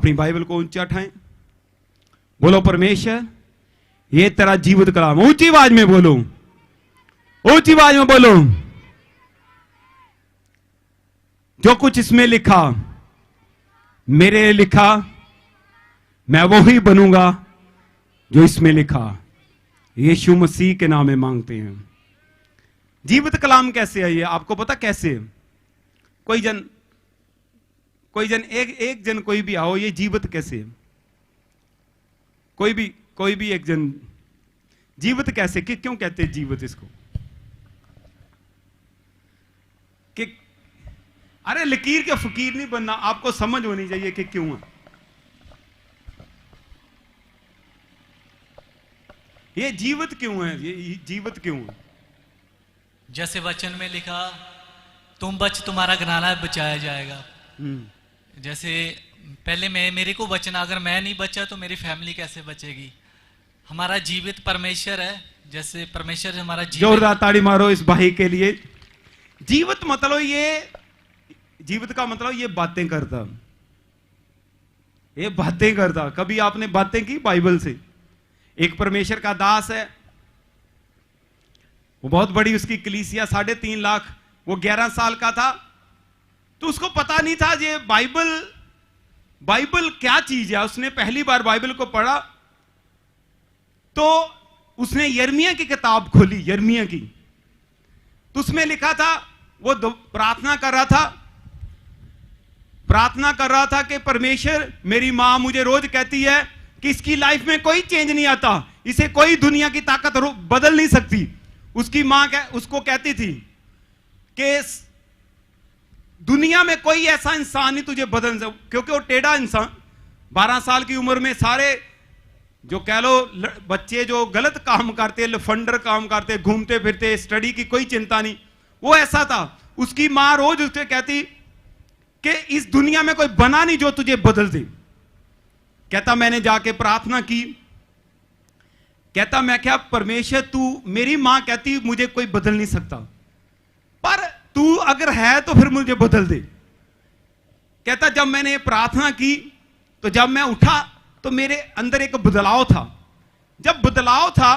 अपनी बाइबल को ऊंचा उठाएं, बोलो परमेश्वर ये तेरा जीवित कलाम। ऊंची आवाज में बोलो, ऊंची आवाज में बोलो। जो कुछ इसमें लिखा मेरे लिए लिखा, मैं वो ही बनूंगा जो इसमें लिखा। यीशु मसीह के नाम में मांगते हैं। जीवित कलाम कैसे है ये आपको पता कैसे? कोई जन एक जन कोई भी आओ, ये जीवित कैसे है? कोई भी एक जन जीवित कैसे? कि क्यों कहते हैं जीवित इसको? कि अरे लकीर के फकीर नहीं बनना, आपको समझ होनी चाहिए कि क्यों है ये जीवित क्यों है? ये जीवित क्यों है? जैसे वचन में लिखा, तुम बच तुम्हारा घराना बचाया जाएगा। जैसे पहले मेरे को बचना, अगर मैं नहीं बचा तो मेरी फैमिली कैसे बचेगी? हमारा जीवित परमेश्वर है, जैसे परमेश्वर हमारा जीवित। जोरदार ताड़ी मारो इस भाई के लिए। जीवित मतलब जीवित का मतलब ये बातें करता, ये बातें करता। कभी आपने बातें की बाइबल से? एक परमेश्वर का दास है, वो बहुत बड़ी उसकी कलीसिया 3.5 लाख, वो 11 साल का था, तो उसको पता नहीं था ये बाइबल क्या चीज है। उसने पहली बार बाइबल को पढ़ा तो उसने यिर्मयाह की किताब खोली, यिर्मयाह की, तो उसमें लिखा था, वो प्रार्थना कर रहा था कि परमेश्वर, मेरी मां मुझे रोज कहती है कि इसकी लाइफ में कोई चेंज नहीं आता, इसे कोई दुनिया की ताकत बदल नहीं सकती। उसकी मां उसको कहती थी कि दुनिया में कोई ऐसा इंसान नहीं तुझे बदल सकता, क्योंकि वो टेढ़ा इंसान, 12 साल की उम्र में सारे जो कह लो बच्चे जो गलत काम करते, लफंडर काम करते, घूमते फिरते, स्टडी की कोई चिंता नहीं, वो ऐसा था। उसकी मां रोज उससे कहती कि इस दुनिया में कोई बना नहीं जो तुझे बदल दे। कहता मैंने जाके प्रार्थना की, कहता मैं क्या परमेश्वर तू, मेरी मां कहती मुझे कोई बदल नहीं सकता, पर तू अगर है तो फिर मुझे बदल दे। कहता जब मैंने प्रार्थना की तो जब मैं उठा तो मेरे अंदर एक बदलाव था। जब बदलाव था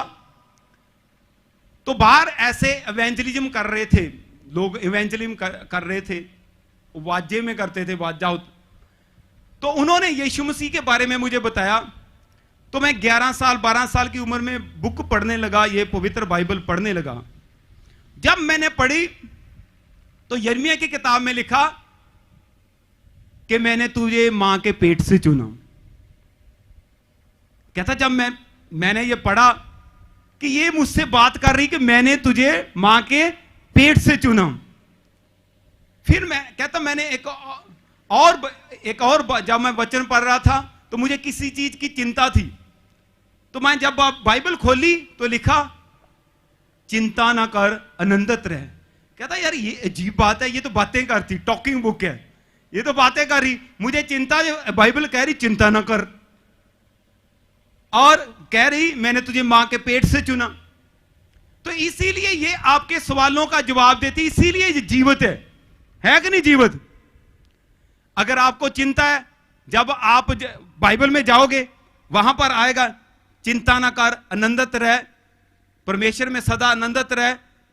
तो बाहर ऐसे इवेंजलिज्म कर रहे थे लोग, इवेंजलिज्म कर रहे थे, वाजे में करते थे, वाजा। तो उन्होंने यीशु मसीह के बारे में मुझे बताया, तो मैं 11 साल 12 साल की उम्र में बुक पढ़ने लगा, ये पवित्र बाइबल पढ़ने लगा। जब मैंने पढ़ी तो यिर्मयाह की किताब में लिखा कि मैंने तुझे मां के पेट से चुना। कहता जब मैंने ये पढ़ा कि ये मुझसे बात कर रही कि मैंने तुझे मां के पेट से चुना, फिर कहता मैंने एक और जब मैं वचन पढ़ रहा था तो मुझे किसी चीज की चिंता थी, तो मैं जब बाइबल खोली तो लिखा चिंता ना कर आनंदित रह। कहता यार ये अजीब बात है, ये तो बातें करती, टॉकिंग बुक है, ये तो बातें कर रही, मुझे चिंता, बाइबल कह रही चिंता ना कर, और कह रही मैंने तुझे मां के पेट से चुना। तो इसीलिए ये आपके सवालों का जवाब देती, इसीलिए ये जीवित है कि नहीं जीवित? अगर आपको चिंता है, जब आप बाइबल में जाओगे वहां पर आएगा चिंता ना कर आनंदित रह, परमेश्वर में सदा आनंदित रह,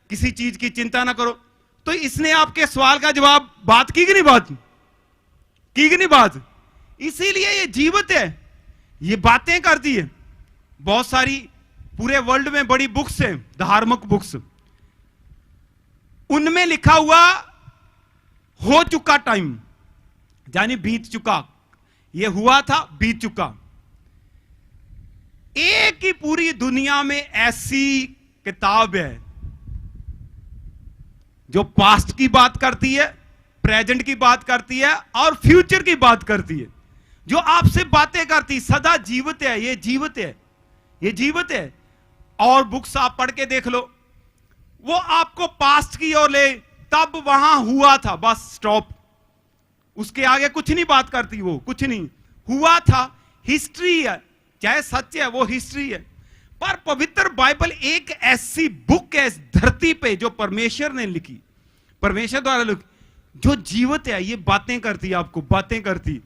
किसी चीज की चिंता ना करो। तो इसने आपके सवाल का जवाब बात की कि नहीं, बात की कि नहीं बात? इसीलिए ये जीवित है, ये बातें करती है। बहुत सारी पूरे वर्ल्ड में बड़ी बुक्स हैं, धार्मिक बुक्स, उनमें लिखा हुआ हो चुका टाइम, यानी बीत चुका, ये हुआ था बीत चुका। एक ही पूरी दुनिया में ऐसी किताब है जो पास्ट की बात करती है, प्रेजेंट की बात करती है और फ्यूचर की बात करती है, जो आपसे बातें करती, सदा जीवित है, ये जीवित है, ये जीवित है। और बुक्स आप पढ़ के देख लो, वो आपको पास्ट की ओर ले, तब वहां हुआ था, बस स्टॉप, उसके आगे कुछ नहीं बात करती, वो कुछ नहीं हुआ था, हिस्ट्री है, चाहे सच है वो हिस्ट्री है। पर पवित्र बाइबल एक ऐसी बुक है इस धरती पे जो परमेश्वर ने लिखी, परमेश्वर द्वारा लिखी, जो जीवित है, ये बातें करती, आपको बातें करती।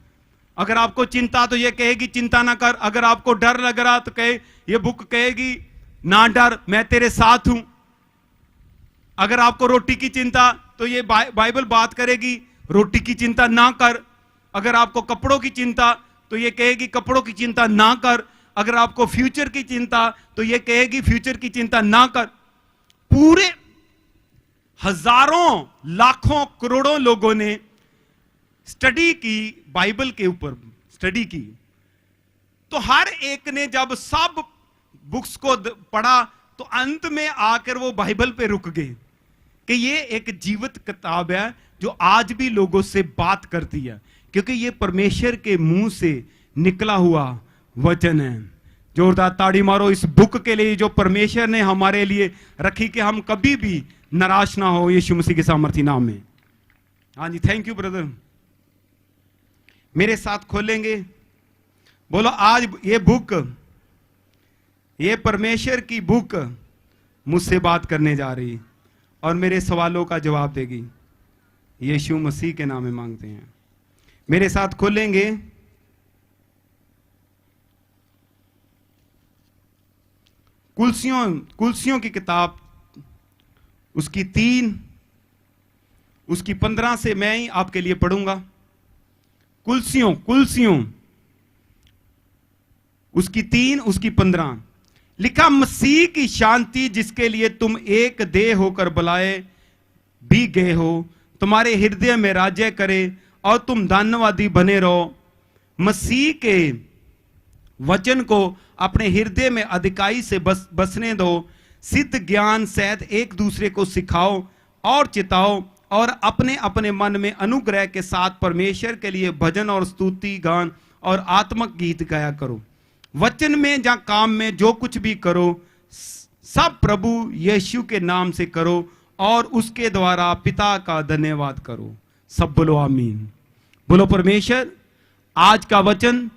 अगर आपको चिंता तो ये कहेगी चिंता ना कर। अगर आपको डर लग रहा तो ये बुक कहेगी ना डर, मैं तेरे साथ हूं। अगर आपको रोटी की चिंता तो ये बाइबल बात करेगी रोटी की चिंता ना कर। अगर आपको कपड़ों की चिंता तो ये कहेगी कपड़ों की चिंता ना कर। अगर आपको फ्यूचर की चिंता तो ये कहेगी फ्यूचर की चिंता ना कर। पूरे हजारों लाखों करोड़ों लोगों ने स्टडी की, बाइबल के ऊपर स्टडी की, तो हर एक ने जब सब बुक्स को पढ़ा तो अंत में आकर वो बाइबल पे रुक गए कि ये एक जीवित किताब है जो आज भी लोगों से बात करती है, क्योंकि ये परमेश्वर के मुंह से निकला हुआ वचन है। जोरदार ताड़ी मारो इस बुक के लिए जो परमेश्वर ने हमारे लिए रखी कि हम कभी भी निराश ना हो, यीशु मसीह के सामर्थी नाम में। हाँ जी, थैंक यू ब्रदर। मेरे साथ खोलेंगे, बोलो आज ये बुक, ये परमेश्वर की बुक मुझसे बात करने जा रही और मेरे सवालों का जवाब देगी। यीशु मसीह के नाम में मांगते हैं। मेरे साथ खोलेंगे कुलसियों की किताब, उसकी 3, उसकी 15 से मैं ही आपके लिए पढ़ूंगा। कुलसियों उसकी 3, उसकी 15 लिखा, मसीह की शांति जिसके लिए तुम एक देह होकर बुलाए भी गए हो तुम्हारे हृदय में राज्य करे और तुम धन्यवादी बने रहो। मसीह के वचन को अपने हृदय में अधिकाई से बसने दो। सिद्ध ज्ञान सहित एक दूसरे को सिखाओ और चिताओ और अपने अपने मन में अनुग्रह के साथ परमेश्वर के लिए भजन और स्तुति गान और आत्मक गीत गाया करो। वचन में या काम में जो कुछ भी करो सब प्रभु यीशु के नाम से करो और उसके द्वारा पिता का धन्यवाद करो। सब बोलो आमीन। बोलो परमेश्वर, आज का वचन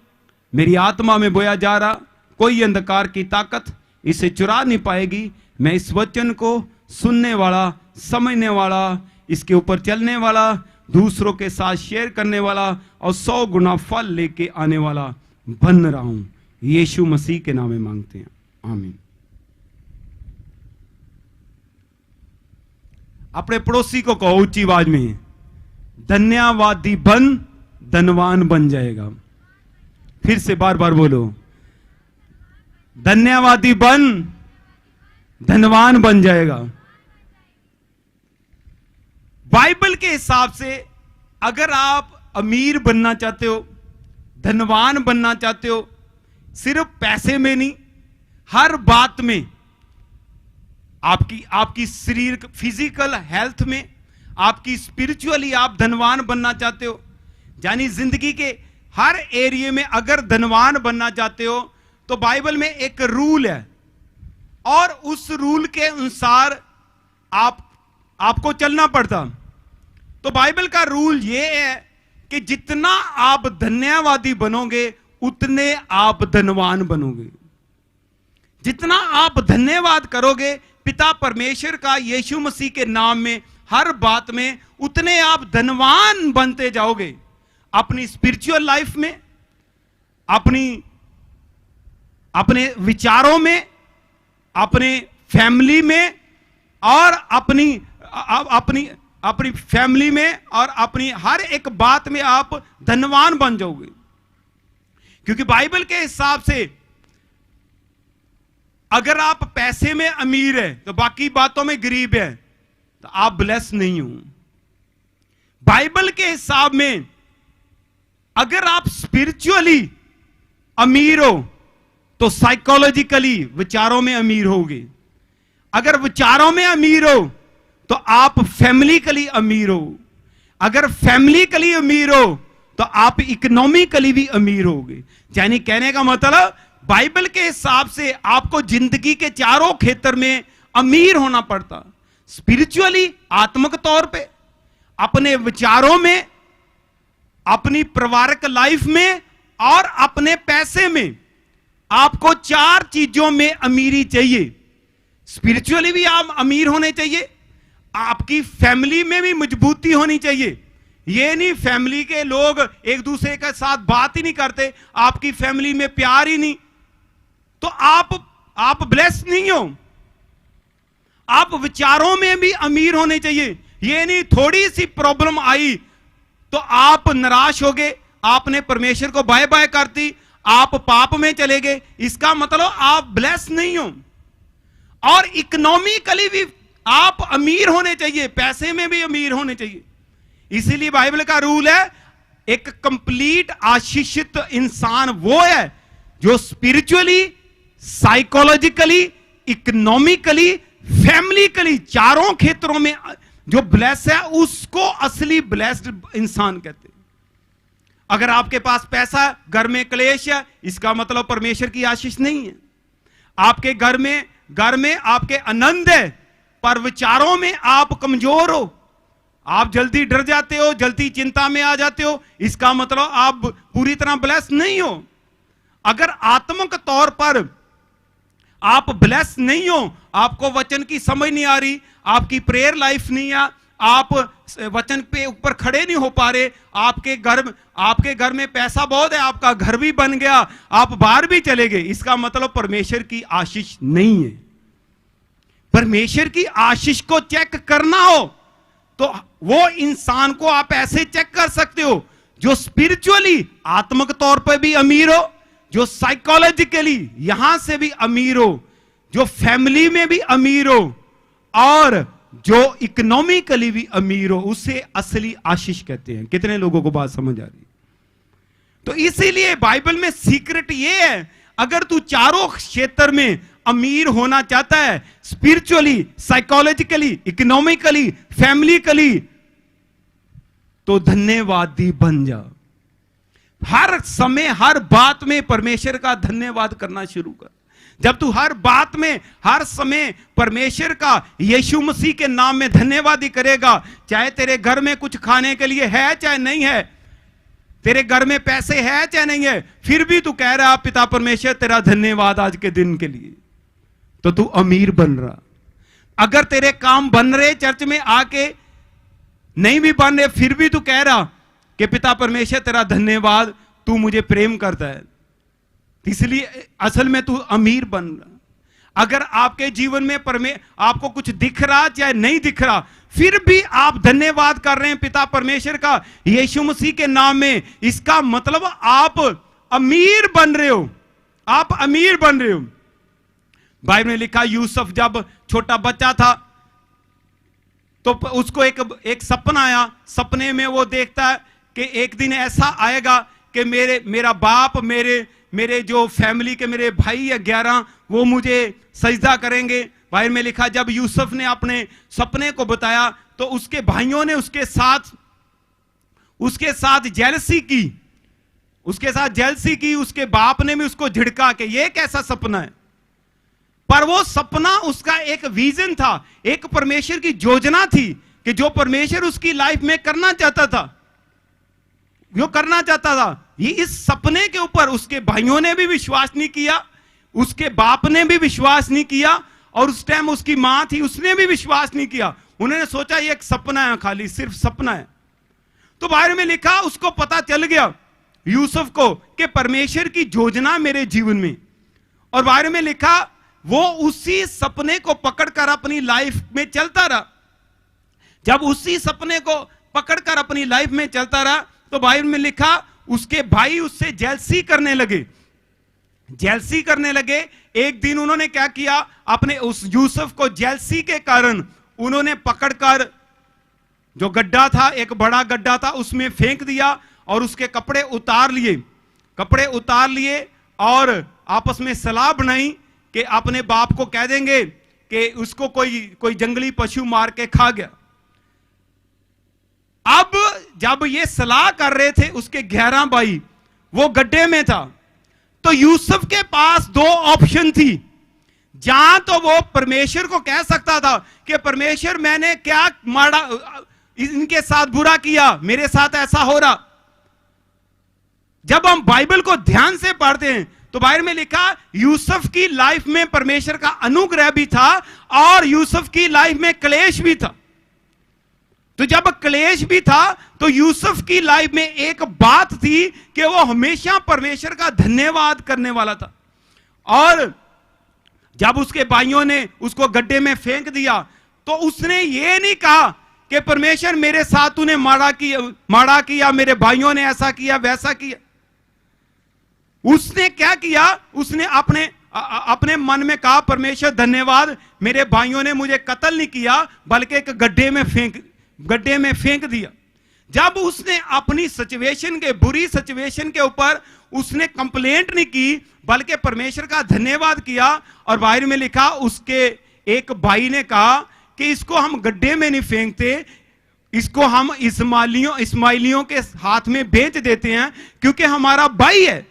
मेरी आत्मा में बोया जा रहा, कोई अंधकार की ताकत इसे चुरा नहीं पाएगी। मैं इस वचन को सुनने वाला, समझने वाला, इसके ऊपर चलने वाला, दूसरों के साथ शेयर करने वाला और 100 गुना फल लेके आने वाला बन रहा हूं। यीशु मसीह के नाम में मांगते हैं, आमीन। अपने पड़ोसी को कहो ऊंची आवाज में, धन्यवादी बन धनवान बन जाएगा। फिर से बार बार बोलो, धन्यवादी बन धनवान बन जाएगा। बाइबल के हिसाब से अगर आप अमीर बनना चाहते हो, धनवान बनना चाहते हो, सिर्फ पैसे में नहीं, हर बात में, आपकी शरीर फिजिकल हेल्थ में, आपकी स्पिरिचुअली आप धनवान बनना चाहते हो, यानी जिंदगी के हर एरिया में अगर धनवान बनना चाहते हो तो बाइबल में एक रूल है और उस रूल के अनुसार आपको चलना पड़ता। तो बाइबल का रूल यह है कि जितना आप धन्यवादी बनोगे उतने आप धनवान बनोगे। जितना आप धन्यवाद करोगे पिता परमेश्वर का यीशु मसीह के नाम में हर बात में, उतने आप धनवान बनते जाओगे। अपनी स्पिरिचुअल लाइफ में, अपने विचारों में, अपने फैमिली में और अपनी फैमिली में और अपनी हर एक बात में आप धनवान बन जाओगे। क्योंकि बाइबल के हिसाब से अगर आप पैसे में अमीर है तो बाकी बातों में गरीब है तो आप ब्लेस नहीं हो। बाइबल के हिसाब में अगर आप स्पिरिचुअली अमीर हो तो साइकोलॉजिकली विचारों में अमीर होगे। अगर विचारों में अमीर हो तो आप फैमिलीकली अमीर हो। अगर फैमिलीकली अमीर हो तो आप इकोनॉमिकली भी अमीर होगे। यानी कहने का मतलब बाइबल के हिसाब से आपको जिंदगी के चारों क्षेत्र में अमीर होना पड़ता। स्पिरिचुअली, आत्मिक तौर पे, अपने विचारों में, अपनी पारिवारिक लाइफ में और अपने पैसे में। आपको 4 चीजों में अमीरी चाहिए। स्पिरिचुअली भी आप अमीर होने चाहिए, आपकी फैमिली में भी मजबूती होनी चाहिए, ये नहीं फैमिली के लोग एक दूसरे के साथ बात ही नहीं करते, आपकी फैमिली में प्यार ही नहीं, तो आप ब्लेस नहीं हो। आप विचारों में भी अमीर होने चाहिए। ये नहीं थोड़ी सी प्रॉब्लम आई तो आप निराश हो गए, आपने परमेश्वर को बाय बाय कर दी, आप पाप में चले गए, इसका मतलब आप ब्लेस नहीं हो। और इकोनॉमिकली भी आप अमीर होने चाहिए, पैसे में भी अमीर होने चाहिए। इसीलिए बाइबल का रूल है, एक कंप्लीट आशीषित इंसान वो है जो स्पिरिचुअली, साइकोलॉजिकली, इकोनॉमिकली, फैमिलीकली, चारों क्षेत्रों में जो ब्लेस है उसको असली ब्लेस्ड इंसान कहते हैं। अगर आपके पास पैसा, घर में क्लेश है, इसका मतलब परमेश्वर की आशीष नहीं है। आपके घर में आपके आनंद है, पर विचारों में आप कमजोर हो, आप जल्दी डर जाते हो, जल्दी चिंता में आ जाते हो, इसका मतलब आप पूरी तरह ब्लेस नहीं हो। अगर आत्मिक तौर पर आप ब्लेस नहीं हो, आपको वचन की समझ नहीं आ रही, आपकी प्रेयर लाइफ नहीं है, आप वचन पे ऊपर खड़े नहीं हो पा रहे, आपके घर में पैसा बहुत है, आपका घर भी बन गया, आप बाहर भी चले गए, इसका मतलब परमेश्वर की आशीष नहीं है। परमेश्वर की आशीष को चेक करना हो तो वो इंसान को आप ऐसे चेक कर सकते हो जो स्पिरिचुअली, आत्मिक तौर पर भी अमीर हो, जो साइकोलॉजिकली यहां से भी अमीर हो, जो फैमिली में भी अमीर हो, और जो इकोनॉमिकली भी अमीर हो, उसे असली आशीष कहते हैं। कितने लोगों को बात समझ आ रही? तो इसीलिए बाइबल में सीक्रेट ये है, अगर तू चारों क्षेत्र में अमीर होना चाहता है, स्पिरिचुअली, साइकोलॉजिकली, इकोनॉमिकली, फैमिलीकली, तो धन्यवादी बन जा। हर समय, हर बात में परमेश्वर का धन्यवाद करना शुरू कर। जब तू हर बात में, हर समय परमेश्वर का, यीशु मसीह के नाम में धन्यवादी करेगा, चाहे तेरे घर में कुछ खाने के लिए है चाहे नहीं है, तेरे घर में पैसे है चाहे नहीं है, फिर भी तू कह रहा पिता परमेश्वर तेरा धन्यवाद आज के दिन के लिए, तो तू अमीर बन रहा। अगर तेरे काम बन रहे चर्च में आके, नहीं भी बन रहे, फिर भी तू कह रहा कि पिता परमेश्वर तेरा धन्यवाद, तू मुझे प्रेम करता है, इसलिए असल में तू अमीर बन रहा। अगर आपके जीवन में आपको कुछ दिख रहा चाहे नहीं दिख रहा, फिर भी आप धन्यवाद कर रहे हैं पिता परमेश्वर का, यीशु मसीह के नाम में, इसका मतलब आप अमीर बन रहे हो, आप अमीर बन रहे हो। बाइबल में लिखा, यूसुफ जब छोटा बच्चा था तो उसको एक सपना आया। सपने में वो देखता है कि एक दिन ऐसा आएगा कि मेरा बाप, मेरे जो फैमिली के मेरे भाई है 11, वो मुझे सजदा करेंगे। बाइबल में लिखा, जब यूसुफ ने अपने सपने को बताया तो उसके भाइयों ने उसके साथ जेलसी की, उसके बाप ने भी उसको झिड़का कि ये कैसा सपना है। पर वो सपना उसका एक विजन था, एक परमेश्वर की योजना थी कि जो परमेश्वर उसकी लाइफ में करना चाहता था। ये इस सपने के ऊपर उसके भाइयों ने भी विश्वास नहीं किया, उसके बाप ने भी विश्वास नहीं किया, और उस टाइम उसकी मां थी, उसने भी विश्वास नहीं किया। उन्होंने सोचा ये एक सपना है, खाली सिर्फ सपना है। तो बाइबल में लिखा, उसको पता चल गया यूसुफ को कि परमेश्वर की योजना मेरे जीवन में, और बाइबल में लिखा वो उसी सपने को पकड़कर अपनी लाइफ में चलता रहा। जब उसी सपने को पकड़कर अपनी लाइफ में चलता रहा तो बाइबल में लिखा, उसके भाई उससे जेलसी करने लगे। एक दिन उन्होंने क्या किया, अपने उस यूसुफ को जेलसी के कारण उन्होंने पकड़कर, जो गड्ढा था, एक बड़ा गड्ढा था, उसमें फेंक दिया और उसके कपड़े उतार लिए और आपस में सलाह बनाई कि अपने बाप को कह देंगे कि उसको कोई जंगली पशु मार के खा गया। अब जब ये सलाह कर रहे थे, उसके 11 भाई वो गड्ढे में था, तो यूसुफ के पास 2 ऑप्शन थी। जहां तो वो परमेश्वर को कह सकता था कि परमेश्वर मैंने क्या माड़ा, इनके साथ बुरा किया, मेरे साथ ऐसा हो रहा। जब हम बाइबल को ध्यान से पढ़ते हैं तो बाइबल में लिखा, यूसुफ की लाइफ में परमेश्वर का अनुग्रह भी था और यूसुफ की लाइफ में क्लेश भी था। तो जब क्लेश भी था तो यूसुफ की लाइफ में एक बात थी कि वो हमेशा परमेश्वर का धन्यवाद करने वाला था। और जब उसके भाइयों ने उसको गड्ढे में फेंक दिया तो उसने ये नहीं कहा कि परमेश्वर मेरे साथ तूने माड़ा किया, मेरे भाइयों ने ऐसा किया वैसा किया। उसने क्या किया, उसने अपने मन में कहा परमेश्वर धन्यवाद, मेरे भाइयों ने मुझे कत्ल नहीं किया बल्कि एक गड्ढे में फेंक दिया। जब उसने अपनी बुरी सिचुएशन के ऊपर उसने कंप्लेंट नहीं की बल्कि परमेश्वर का धन्यवाद किया। और बाइबल में लिखा उसके एक भाई ने कहा कि इसको हम गड्ढे में नहीं फेंकते, इसको हम इस्माइलियों के हाथ में बेच देते हैं क्योंकि हमारा भाई है।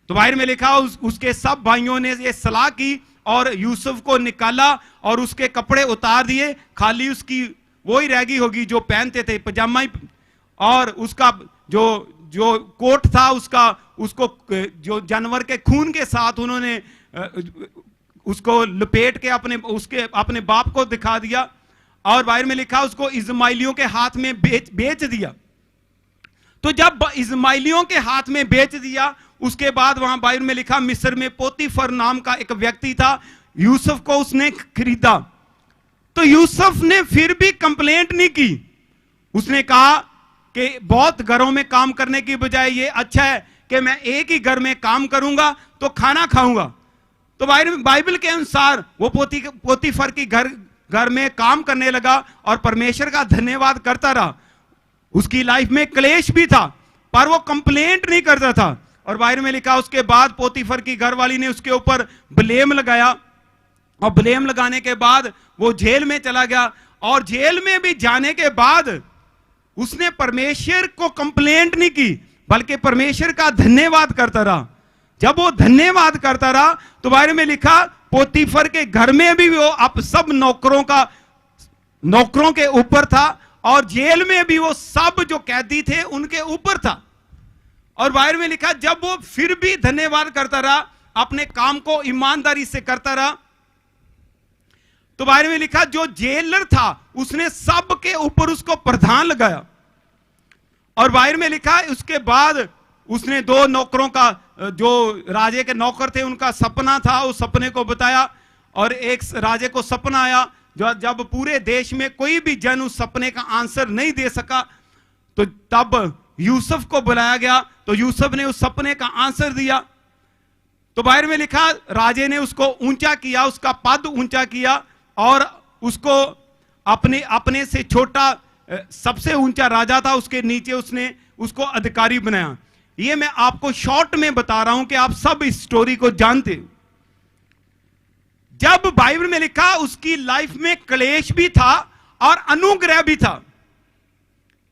तो बाइबल में लिखा उसके सब भाइयों ने ये सलाह की और यूसुफ को निकाला और उसके कपड़े उतार दिए, खाली उसकी वही रह गई होगी जो पहनते थे, पजामा ही, और उसका जो कोट था उसको जो जानवर के खून के साथ उन्होंने उसको लपेट के अपने बाप को दिखा दिया। और बाइबल में लिखा उसको इस्माइलियों के हाथ में बेच दिया। तो जब इस्माइलियों के हाथ में बेच दिया उसके बाद वहां बाइबल में लिखा मिस्र में पोतीफर नाम का एक व्यक्ति था, यूसुफ को उसने खरीदा। तो यूसुफ ने फिर भी कंप्लेंट नहीं की। उसने कहा कि बहुत घरों में काम करने की बजाय ये अच्छा है कि मैं एक ही घर में काम करूंगा तो खाना खाऊंगा। तो बाइबल के अनुसार वो पोतीफर की घर में काम करने लगा और परमेश्वर का धन्यवाद करता रहा। उसकी लाइफ में क्लेश भी था पर वो कंप्लेंट नहीं करता था। और बाइबल में लिखा उसके बाद पोतीफर की घरवाली ने उसके ऊपर ब्लेम लगाया और ब्लेम लगाने के बाद वो जेल में चला गया। और जेल में भी जाने के बाद उसने परमेश्वर को कंप्लेंट नहीं की बल्कि परमेश्वर का धन्यवाद करता रहा। जब वो धन्यवाद करता रहा तो बाइबल में लिखा पोतीफर के घर में भी वो अब सब नौकरों के ऊपर था और जेल में भी वो सब जो कैदी थे उनके ऊपर था। और बाइबल में लिखा जब वो फिर भी धन्यवाद करता रहा, अपने काम को ईमानदारी से करता रहा, तो बाइबल में लिखा जो जेलर था उसने सबके ऊपर उसको प्रधान लगाया। और बाइबल में लिखा उसके बाद उसने 2 नौकरों का, जो राजे के नौकर थे उनका सपना था, उस सपने को बताया। और एक राजे को सपना आया जब पूरे देश में कोई भी जन उस सपने का आंसर नहीं दे सका तो तब यूसुफ को बुलाया गया। तो यूसुफ ने उस सपने का आंसर दिया। तो बाइबल में लिखा राजे ने उसको ऊंचा किया, उसका पद ऊंचा किया और उसको अपने से छोटा सबसे ऊंचा राजा था उसके नीचे उसने उसको अधिकारी बनाया। ये मैं आपको शॉर्ट में बता रहा हूं कि आप सब इस स्टोरी को जानते हो। जब बाइबल में लिखा उसकी लाइफ में क्लेश भी था और अनुग्रह भी था।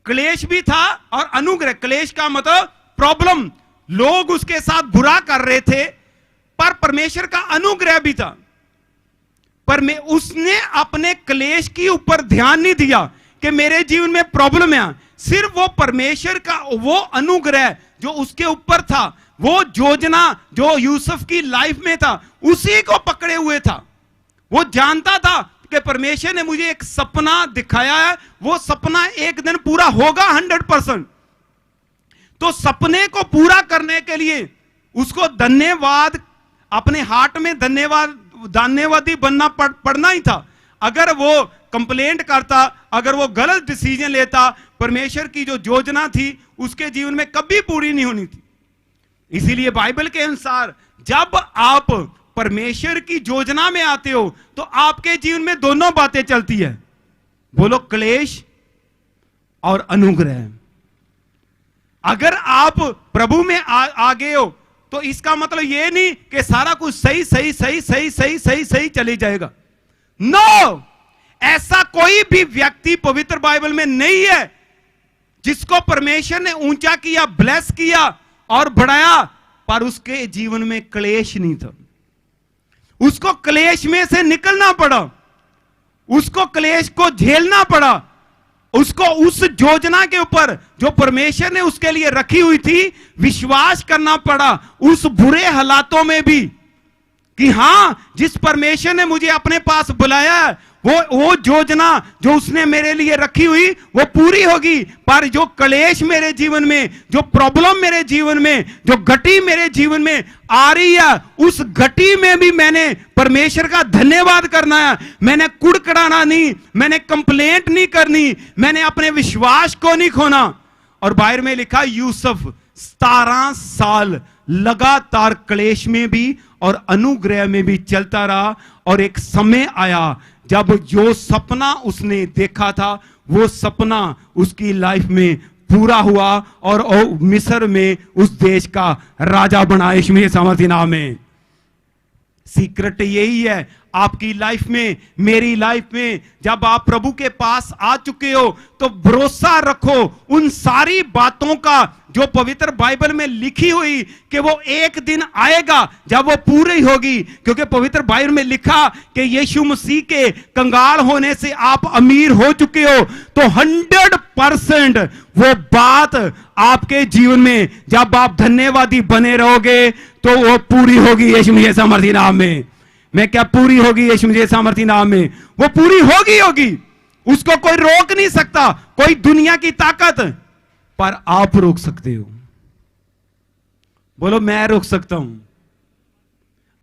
क्लेश भी था और अनुग्रह। क्लेश का मतलब प्रॉब्लम, लोग उसके साथ बुरा कर रहे थे पर परमेश्वर का अनुग्रह भी था। पर उसने अपने क्लेश के ऊपर ध्यान नहीं दिया कि मेरे जीवन में प्रॉब्लम है। सिर्फ वो परमेश्वर का वो अनुग्रह जो उसके ऊपर था, वो योजना जो यूसुफ की लाइफ में था, उसी को पकड़े हुए था। वो जानता था कि परमेश्वर ने मुझे एक सपना दिखाया है, वो सपना एक दिन पूरा होगा 100%। तो सपने को पूरा करने के लिए उसको धन्यवाद, अपने हार्ट में धन्यवादी बनना पड़ना ही था। अगर वो कंप्लेंट करता, अगर वो गलत डिसीजन लेता, परमेश्वर की जो योजना थी उसके जीवन में कभी पूरी नहीं होनी थी। इसीलिए बाइबल के अनुसार जब आप परमेश्वर की योजना में आते हो तो आपके जीवन में दोनों बातें चलती है। बोलो क्लेश और अनुग्रह। अगर आप प्रभु में आ गए हो तो इसका मतलब यह नहीं कि सारा कुछ सही चले जाएगा। नो, ऐसा कोई भी व्यक्ति पवित्र बाइबल में नहीं है जिसको परमेश्वर ने ऊंचा किया, ब्लेस किया और बढ़ाया पर उसके जीवन में क्लेश नहीं था। उसको क्लेश में से निकलना पड़ा, उसको क्लेश को झेलना पड़ा, उसको उस योजना के ऊपर जो परमेश्वर ने उसके लिए रखी हुई थी विश्वास करना पड़ा, उस बुरे हालातों में भी कि हां, जिस परमेश्वर ने मुझे अपने पास बुलाया है वो योजना जो उसने मेरे लिए रखी हुई वो पूरी होगी। पर जो क्लेश मेरे जीवन में, जो प्रॉब्लम मेरे जीवन में, जो घटी मेरे जीवन में आ रही है, उस घटी में भी मैंने परमेश्वर का धन्यवाद करना है। मैंने कुड़कड़ाना नहीं, मैंने कंप्लेंट नहीं करनी, मैंने अपने विश्वास को नहीं खोना। और बाहर में लिखा यूसुफ 17 साल लगातार क्लेश में भी और अनुग्रह में भी चलता रहा। और एक समय आया जब जो सपना उसने देखा था वो सपना उसकी लाइफ में पूरा हुआ और मिस्र में उस देश का राजा बना यीशु के सामर्थ्य नाम में। सीक्रेट यही है आपकी लाइफ में, मेरी लाइफ में। जब आप प्रभु के पास आ चुके हो तो भरोसा रखो उन सारी बातों का जो पवित्र बाइबल में लिखी हुई कि वो एक दिन आएगा जब वो पूरी होगी। क्योंकि पवित्र बाइबल में लिखा कि यीशु मसीह के कंगाल होने से आप अमीर हो चुके हो, तो 100% वो बात आपके जीवन में जब आप धन्यवादी बने रहोगे तो वो पूरी होगी यीशु मसीह के सामर्थ्य नाम में। मैं क्या पूरी होगी यीशु मसीह के सामर्थ्य नाम में? वो पूरी होगी। उसको कोई रोक नहीं सकता, कोई दुनिया की ताकत, पर आप रोक सकते हो। बोलो मैं रोक सकता हूं।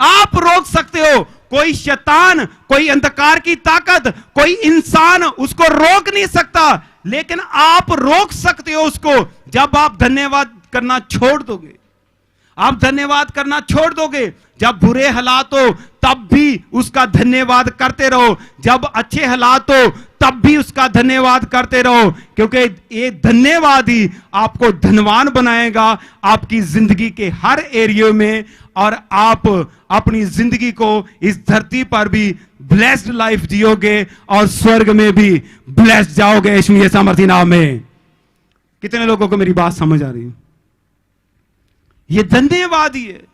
आप रोक सकते हो। कोई शैतान, कोई अंधकार की ताकत, कोई इंसान उसको रोक नहीं सकता, लेकिन आप रोक सकते हो उसको जब आप धन्यवाद करना छोड़ दोगे। आप धन्यवाद करना छोड़ दोगे। जब बुरे हालात हो तब भी उसका धन्यवाद करते रहो, जब अच्छे हालात हो तब भी उसका धन्यवाद करते रहो, क्योंकि ये धन्यवाद ही आपको धनवान बनाएगा आपकी जिंदगी के हर एरिया में। और आप अपनी जिंदगी को इस धरती पर भी ब्लेस्ड लाइफ जियोगे और स्वर्ग में भी ब्लेस्ड जाओगे यीशु के सामर्थ्य नाम में। कितने लोगों को मेरी बात समझ आ रही है? ये धन्यवाद ही है।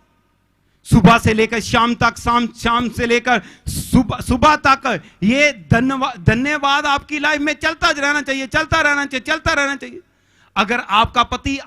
सुबह से लेकर शाम तक, शाम से लेकर सुबह तक ये धन्यवाद आपकी लाइफ में चलता रहना चाहिए। अगर आपका पति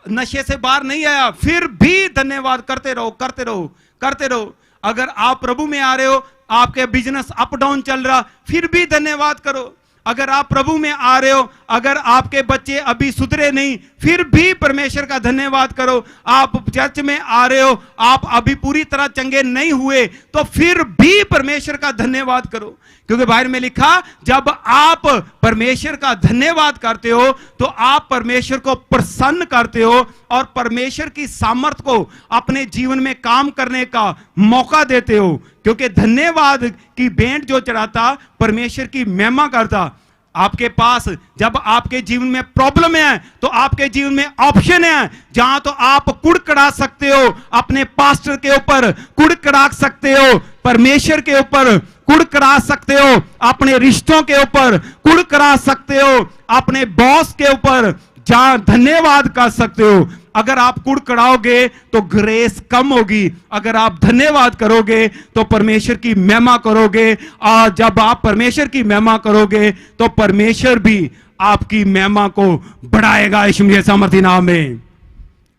नशे से बाहर नहीं आया फिर भी धन्यवाद करते रहो। अगर आप प्रभु में आ रहे हो, आपके बिजनेस अप डाउन चल रहा, फिर भी धन्यवाद करो। अगर आप प्रभु में आ रहे हो, अगर आपके बच्चे अभी सुधरे नहीं, फिर भी परमेश्वर का धन्यवाद करो। आप चर्च में आ रहे हो, आप अभी पूरी तरह चंगे नहीं हुए, तो फिर भी परमेश्वर का धन्यवाद करो। क्योंकि बाइबल में लिखा, जब आप परमेश्वर का धन्यवाद करते हो तो आप परमेश्वर को प्रसन्न करते हो और परमेश्वर की सामर्थ को अपने जीवन में काम करने का मौका देते हो। क्योंकि धन्यवाद की भेंट जो चढ़ाता परमेश्वर की महिमा करता। आपके पास जब आपके जीवन में प्रॉब्लम है तो आपके जीवन में ऑप्शन है, जहां तो आप कुड़कड़ा सकते हो, अपने पास्टर के ऊपर कुड़कड़ा सकते हो, परमेश्वर के ऊपर कुड़कड़ा सकते हो, अपने रिश्तों के ऊपर कुड़कड़ा सकते हो, अपने बॉस के ऊपर जहां धन्यवाद कर सकते हो। अगर आप कुड़कड़ाओगे तो ग्रेस कम होगी, अगर आप धन्यवाद करोगे तो परमेश्वर की महिमा करोगे। और जब आप परमेश्वर की महिमा करोगे तो परमेश्वर भी आपकी महिमा को बढ़ाएगा यीशु के सामर्थ्य नाम में।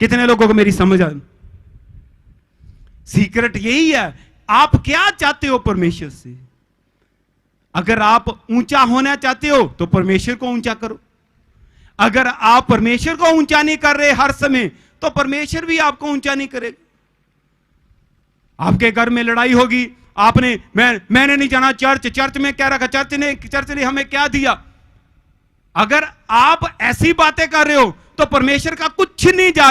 कितने लोगों को मेरी समझ आ? सीक्रेट यही है, आप क्या चाहते हो परमेश्वर से। अगर आप ऊंचा होना चाहते हो तो परमेश्वर को ऊंचा करो। अगर आप परमेश्वर को ऊंचा नहीं कर रहे हर समय तो परमेश्वर भी आपको ऊंचा नहीं करेगा। आपके घर में लड़ाई होगी, मैंने नहीं जाना चर्च में क्या रखा, चर्च ने हमें क्या दिया। अगर आप ऐसी बातें कर रहे हो तो परमेश्वर का कुछ नहीं जा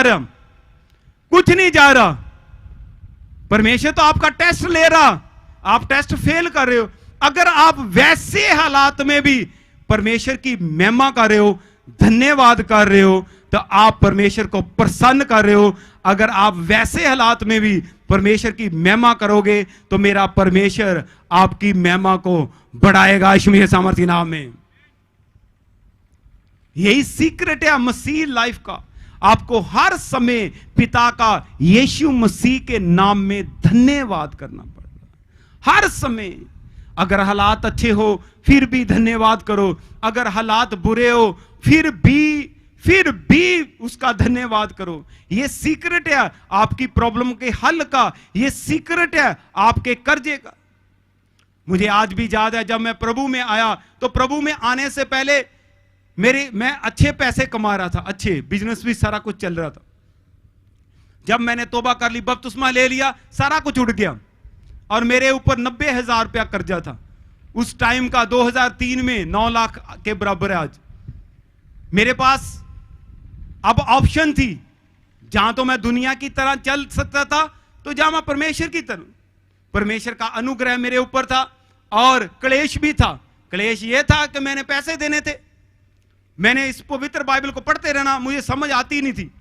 रहा। परमेश्वर तो आपका टेस्ट ले रहा, आप टेस्ट फेल कर रहे हो। अगर आप वैसे हालात में भी परमेश्वर की महिमा कर रहे हो, धन्यवाद कर रहे हो, तो आप परमेश्वर को प्रसन्न कर रहे हो। अगर आप वैसे हालात में भी परमेश्वर की महिमा करोगे तो मेरा परमेश्वर आपकी महिमा को बढ़ाएगा यीशु के सामर्थ्य नाम में। यही सीक्रेट है मसीह लाइफ का। आपको हर समय पिता का यीशु मसीह के नाम में धन्यवाद करना पड़ेगा हर समय। अगर हालात अच्छे हो फिर भी धन्यवाद करो, अगर हालात बुरे हो फिर भी उसका धन्यवाद करो। यह सीक्रेट है आपकी प्रॉब्लम के हल का, यह सीक्रेट है आपके कर्जे का। मुझे आज भी याद है, जब मैं प्रभु में आया तो प्रभु में आने से पहले मैं अच्छे पैसे कमा रहा था, अच्छे बिजनेस भी सारा कुछ चल रहा था। जब मैंने तौबा कर ली, बपतिस्मा ले लिया, सारा कुछ उड़ गया और मेरे ऊपर 90,000 रुपया कर्जा था। उस टाइम का 2003 में 9 लाख के बराबर है आज। मेरे पास अब ऑप्शन थी, जहां तो मैं दुनिया की तरह चल सकता था, तो जहां मैं परमेश्वर की तरह। परमेश्वर का अनुग्रह मेरे ऊपर था और क्लेश भी था। क्लेश यह था कि मैंने पैसे देने थे। मैंने इस पवित्र बाइबल को पढ़ते रहना, मुझे समझ आती नहीं थी।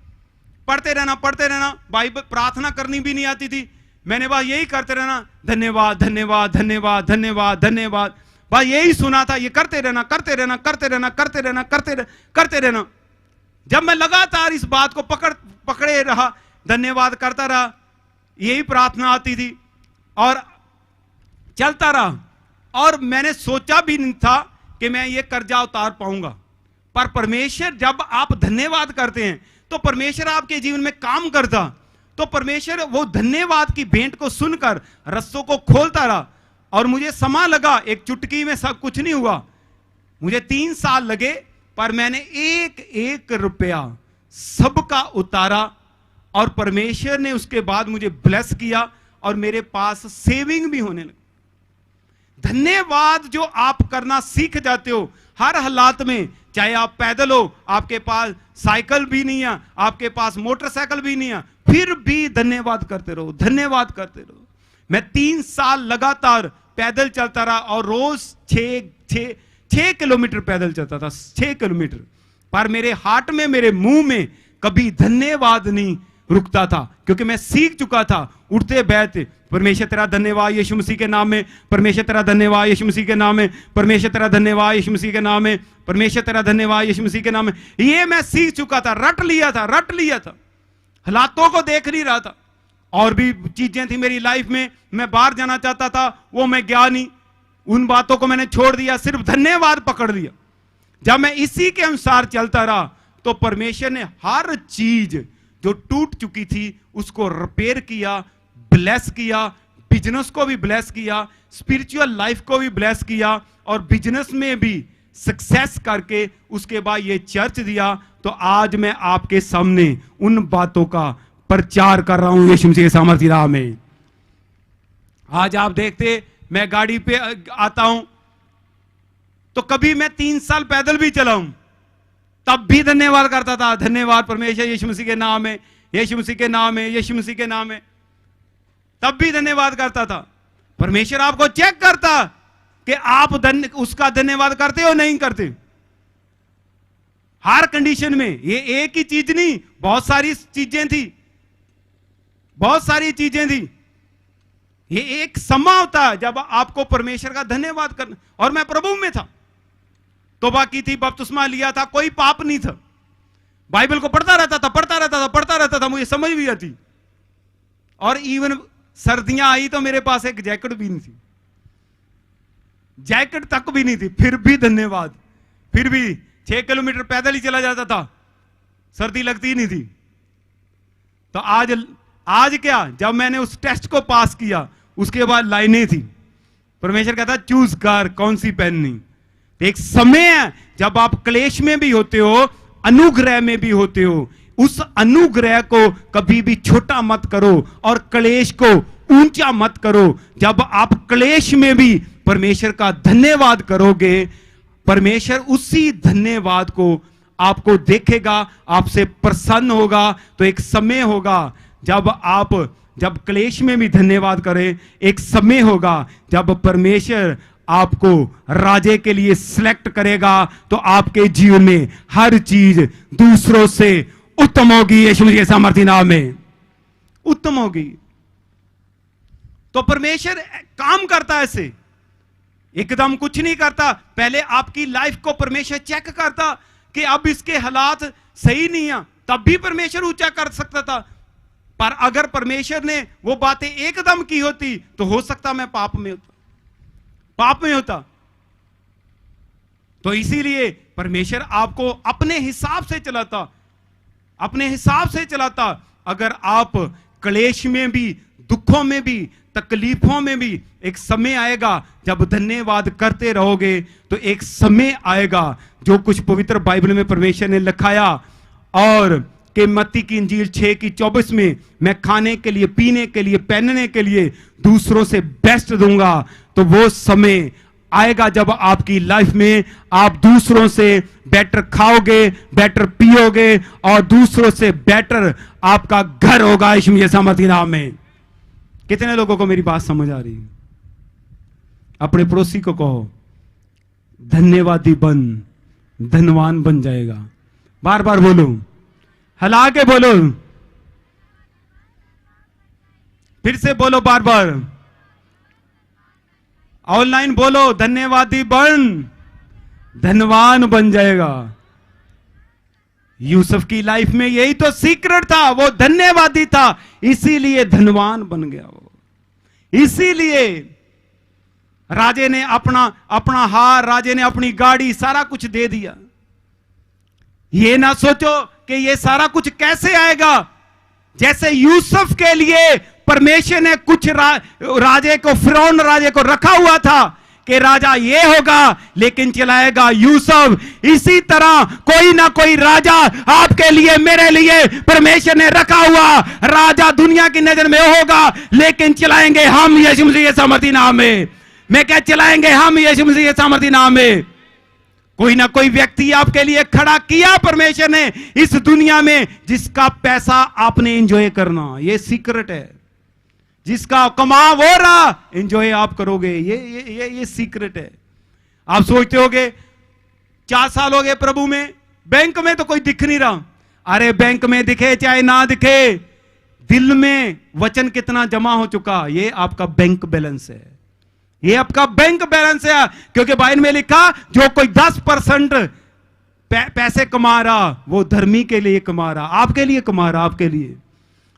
पढ़ते रहना, बाइबल प्रार्थना करनी भी नहीं आती थी। मैंने बस यही करते रहना, धन्यवाद धन्यवाद धन्यवाद धन्यवाद धन्यवाद, बस यही सुना था। ये करते रहना करते रहना करते रहना करते रहना करते रहना। जब मैं लगातार इस बात को पकड़े रहा, धन्यवाद करता रहा, यही प्रार्थना आती थी और चलता रहा। और मैंने सोचा भी नहीं था कि मैं ये कर्जा उतार पाऊंगा। पर परमेश्वर, जब आप धन्यवाद करते हैं तो परमेश्वर आपके जीवन में काम करता। तो परमेश्वर वो धन्यवाद की भेंट को सुनकर रस्सों को खोलता रहा। और मुझे समय लगा, एक चुटकी में सब कुछ नहीं हुआ। मुझे 3 साल लगे, पर मैंने एक रुपया सबका उतारा और परमेश्वर ने उसके बाद मुझे ब्लेस किया और मेरे पास सेविंग भी होने लगी। धन्यवाद जो आप करना सीख जाते हो हर हालात में, चाहे आप पैदल हो, आपके पास साइकिल भी नहीं है, आपके पास मोटरसाइकिल भी नहीं है, फिर भी धन्यवाद करते रहो, धन्यवाद करते रहो। मैं 3 साल लगातार पैदल चलता रहा और रोज 6 किलोमीटर पैदल चलता था, 6 किलोमीटर। पर मेरे हार्ट में, मेरे मुंह में कभी धन्यवाद नहीं रुकता था, क्योंकि मैं सीख चुका था उठते बैठते, परमेश्वर तेरा धन्यवाद यीशु मसीह के नाम में, परमेश्वर तेरा धन्यवाद यीशु मसीह के नाम में, परमेश्वर तेरा धन्यवाद यीशु मसीह के नाम में, परमेश्वर तेरा धन्यवाद यीशु मसीह के नाम में। ये मैं सीख चुका था, रट लिया था। हालातों को देख नहीं रहा था। और भी चीजें थी मेरी लाइफ में, मैं बाहर जाना चाहता था, वो मैं गया नहीं। उन बातों को मैंने छोड़ दिया, सिर्फ धन्यवाद पकड़ लिया। जब मैं इसी के अनुसार चलता रहा तो परमेश्वर ने हर चीज जो टूट चुकी थी उसको रिपेयर किया, ब्लेस किया, बिजनेस को भी ब्लेस किया, स्पिरिचुअल लाइफ को भी ब्लेस किया और बिजनेस में भी सक्सेस करके उसके बाद ये चर्च दिया। तो आज मैं आपके सामने उन बातों का प्रचार कर रहा हूं यीशु मसीह के सामर्थ्य राह में। आज आप देखते, मैं गाड़ी पे आता हूं तो कभी मैं 3 साल पैदल भी चला हूं, तब भी धन्यवाद करता था। धन्यवाद परमेश्वर यीशु मसीह के नाम में, यीशु मसीह के नाम में, यीशु मसीह के नाम में, तब भी धन्यवाद करता था। परमेश्वर आपको चेक करता कि आप उसका धन्यवाद करते हो नहीं करते। हर कंडीशन में, ये एक ही चीज नहीं, बहुत सारी चीजें थी, बहुत सारी चीजें थी। ये एक समय होता है जब आपको परमेश्वर का धन्यवाद करना। और मैं प्रभु में था, तौबा की थी, बपतिस्मा लिया था, कोई पाप नहीं था, बाइबल को पढ़ता रहता था, मुझे समझ भी आती। और इवन सर्दियां आई तो मेरे पास एक जैकेट भी नहीं थी, जैकेट तक भी नहीं थी, फिर भी धन्यवाद। फिर भी 6 किलोमीटर पैदल ही चला जाता था, सर्दी लगती नहीं थी। तो आज क्या, जब मैंने उस टेस्ट को पास किया उसके बाद लाइनें थी, परमेश्वर कहता चूज कर कौन सी पहननी। तो एक समय है जब आप क्लेश में भी होते हो, अनुग्रह में भी होते हो, उस अनुग्रह को कभी भी छोटा मत करो और क्लेश को ऊंचा मत करो। जब आप क्लेश में भी परमेश्वर का धन्यवाद करोगे, परमेश्वर उसी धन्यवाद को आपको देखेगा, आपसे प्रसन्न होगा। तो एक समय होगा जब क्लेश में भी धन्यवाद करें, एक समय होगा जब परमेश्वर आपको राजे के लिए सिलेक्ट करेगा, तो आपके जीवन में हर चीज दूसरों से उत्तम होगी। यीशु मसीह के सामर्थ्य नाम में उत्तम होगी। तो परमेश्वर काम करता है ऐसे, एकदम कुछ नहीं करता। पहले आपकी लाइफ को परमेश्वर चेक करता कि अब इसके हालात सही नहीं है, तब भी परमेश्वर ऊंचा कर सकता था। पर अगर परमेश्वर ने वो बातें एकदम की होती तो हो सकता मैं पाप में होता। तो इसीलिए परमेश्वर आपको अपने हिसाब से चलाता, अपने हिसाब से चलाता। अगर आप क्लेश में भी, दुखों में भी, तकलीफों में भी एक समय आएगा जब धन्यवाद करते रहोगे तो एक समय आएगा जो कुछ पवित्र बाइबल में परमेश्वर ने लिखाया और कि मत्ती की इंजील 6:24 में मैं खाने के लिए, पीने के लिए, पहनने के लिए दूसरों से बेस्ट दूंगा, तो वो समय आएगा जब आपकी लाइफ में आप दूसरों से बेटर खाओगे, बेटर पियोगे और दूसरों से बेटर आपका घर होगा यीशु मसीह मसीह नाम में। कितने लोगों को मेरी बात समझ आ रही है? अपने पड़ोसी को कहो धन्यवादी बन, धनवान बन जाएगा। बार बार बोलो, हिला के बोलो, फिर से बोलो बार बार, ऑनलाइन बोलो धन्यवादी बन, धनवान बन जाएगा। यूसुफ की लाइफ में यही तो सीक्रेट था, वो धन्यवादी था, इसीलिए धनवान बन गया वो। इसीलिए राजे ने अपना हार, राजे ने अपनी गाड़ी, सारा कुछ दे दिया। ये ना सोचो कि ये सारा कुछ कैसे आएगा। जैसे यूसुफ के लिए परमेश्वर ने कुछ राजे को, फिरौन राजे को रखा हुआ था कि राजा ये होगा लेकिन चलाएगा यूसुफ, इसी तरह कोई ना कोई राजा आपके लिए, मेरे लिए परमेश्वर ने रखा हुआ राजा दुनिया की नजर में होगा, लेकिन चलाएंगे हम यीशु मसीह के सामर्थी नाम में। मैं क्या चलाएंगे हम यीशु मसीह के सामर्थी नाम में। कोई ना कोई व्यक्ति आपके लिए खड़ा किया परमेश्वर ने इस दुनिया में, जिसका पैसा आपने एंजॉय करना, ये सीक्रेट है। जिसका कमाव हो रहा एंजॉय आप करोगे, ये सीक्रेट है। आप सोचते होगे 4 साल हो गए प्रभु में, बैंक में तो कोई दिख नहीं रहा। अरे बैंक में दिखे चाहे ना दिखे, दिल में वचन कितना जमा हो चुका, ये आपका बैंक बैलेंस है। ये आपका बैंक बैलेंस है, क्योंकि बाइबल में लिखा जो कोई 10% पैसे कमा रहा वो धर्मी के लिए कमा रहा, आपके लिए कमा रहा, आपके लिए।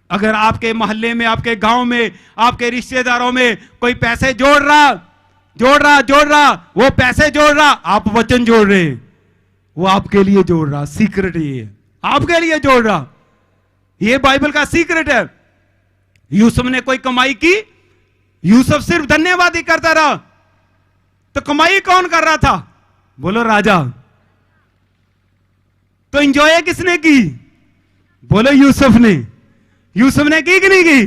अगर आपके मोहल्ले में, आपके गांव में, आपके रिश्तेदारों में कोई पैसे जोड़ रहा, वो पैसे जोड़ रहा, आप वचन जोड़ रहे, वो आपके लिए जोड़ रहा। सीक्रेट ये आपके लिए जोड़ रहा, ये बाइबल का सीक्रेट है। यूसुफ ने कोई कमाई की, यूसुफ सिर्फ धन्यवाद ही करता रहा, तो कमाई कौन कर रहा था? बोलो राजा। तो एंजॉय किसने की? बोलो यूसुफ ने। यूसुफ ने की कि नहीं की?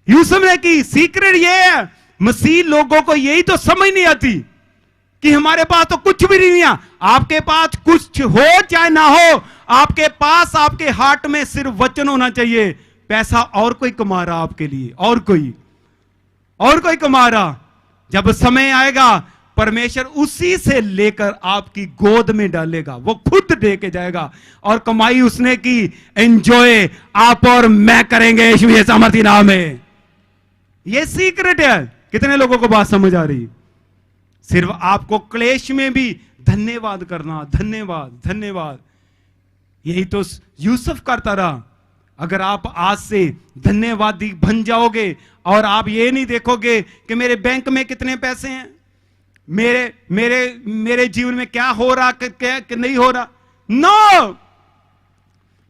यूसुफ ने की। सीक्रेट ये है, मसीह लोगों को यही तो समझ नहीं आती कि हमारे पास तो कुछ भी नहीं है। आपके पास कुछ हो चाहे ना हो, आपके पास, आपके हार्ट में सिर्फ वचन होना चाहिए। पैसा और कोई कमा रहा आपके लिए, और कोई कमा रहा। जब समय आएगा परमेश्वर उसी से लेकर आपकी गोद में डालेगा, वो खुद दे के जाएगा, और कमाई उसने की, एंजॉय आप और मैं करेंगे यीशु के सामर्थी नाम में। ये सीक्रेट है। कितने लोगों को बात समझ आ रही? सिर्फ आपको क्लेश में भी धन्यवाद करना, धन्यवाद। यही तो यूसुफ करता रहा। अगर आप आज से धन्यवादी बन जाओगे और आप ये नहीं देखोगे कि मेरे बैंक में कितने पैसे हैं, मेरे जीवन में क्या हो रहा, क्या नहीं हो रहा, नो,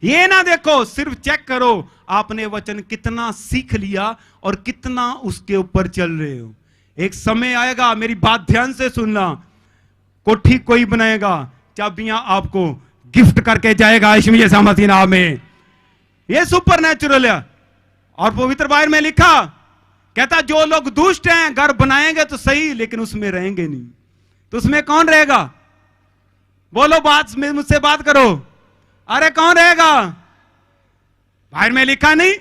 ये ना देखो, सिर्फ चेक करो आपने वचन कितना सीख लिया और कितना उसके ऊपर चल रहे हो। एक समय आएगा, मेरी बात ध्यान से सुनना, कोठी कोई बनाएगा, चाबियां आपको गिफ्ट करके जाएगा यीशु मसीह सामर्थी नाम में। ये सुपरनैचुरल है। और पवित्र बाइबल में लिखा, कहता जो लोग दुष्ट हैं घर बनाएंगे तो सही, लेकिन उसमें रहेंगे नहीं। तो उसमें कौन रहेगा? बोलो, बात मुझसे बात करो। अरे कौन रहेगा? बाइबल में लिखा नहीं,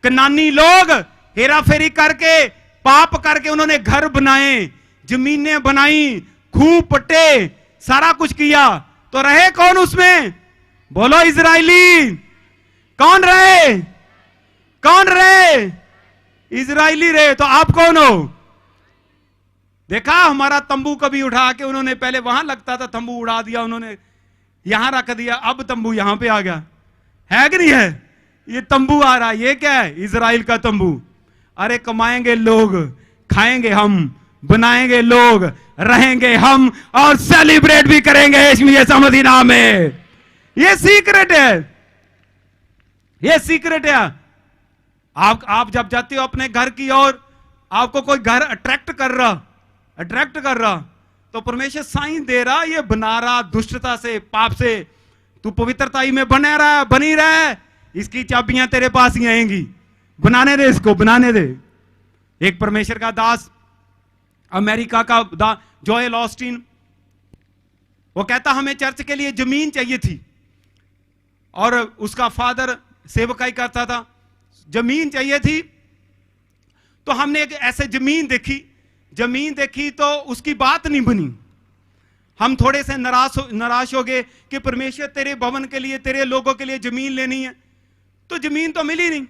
कनानी लोग हेरा फेरी करके, पाप करके उन्होंने घर बनाए, जमीनें बनाई, खूह पट्टे, सारा कुछ किया, तो रहे कौन उसमें? बोलो इजरायली। कौन रहे? इजरायली रहे। तो आप कौन हो? देखा, हमारा तंबू कभी उठा के उन्होंने, पहले वहां लगता था, तंबू उड़ा दिया उन्होंने, यहां रख दिया, अब तंबू यहां पे आ गया, है कि नहीं है? ये तंबू आ रहा है, ये क्या है? इजराइल का तंबू। अरे कमाएंगे लोग, खाएंगे हम, बनाएंगे लोग, रहेंगे हम, और सेलिब्रेट भी करेंगे यीशु मसीह मदीना में। ये सीक्रेट है, ये सीक्रेट है। आप जब जाते हो अपने घर की ओर, आपको कोई घर अट्रैक्ट कर रहा, तो परमेश्वर साइन दे रहा, ये बना रहा दुष्टता से, पाप से, तू पवित्रता में बनी रहा, इसकी चाबियां तेरे पास ही आएंगी, बनाने दे इसको, बनाने दे। एक परमेश्वर का दास, अमेरिका का दास जोएल ऑस्टिन, वो कहता हमें चर्च के लिए जमीन चाहिए थी, और उसका फादर सेवकाई करता था, जमीन चाहिए थी। तो हमने एक ऐसे जमीन देखी तो उसकी बात नहीं बनी। हम थोड़े से निराश हो गए कि परमेश्वर तेरे भवन के लिए, तेरे लोगों के लिए जमीन लेनी है, तो जमीन तो मिली नहीं।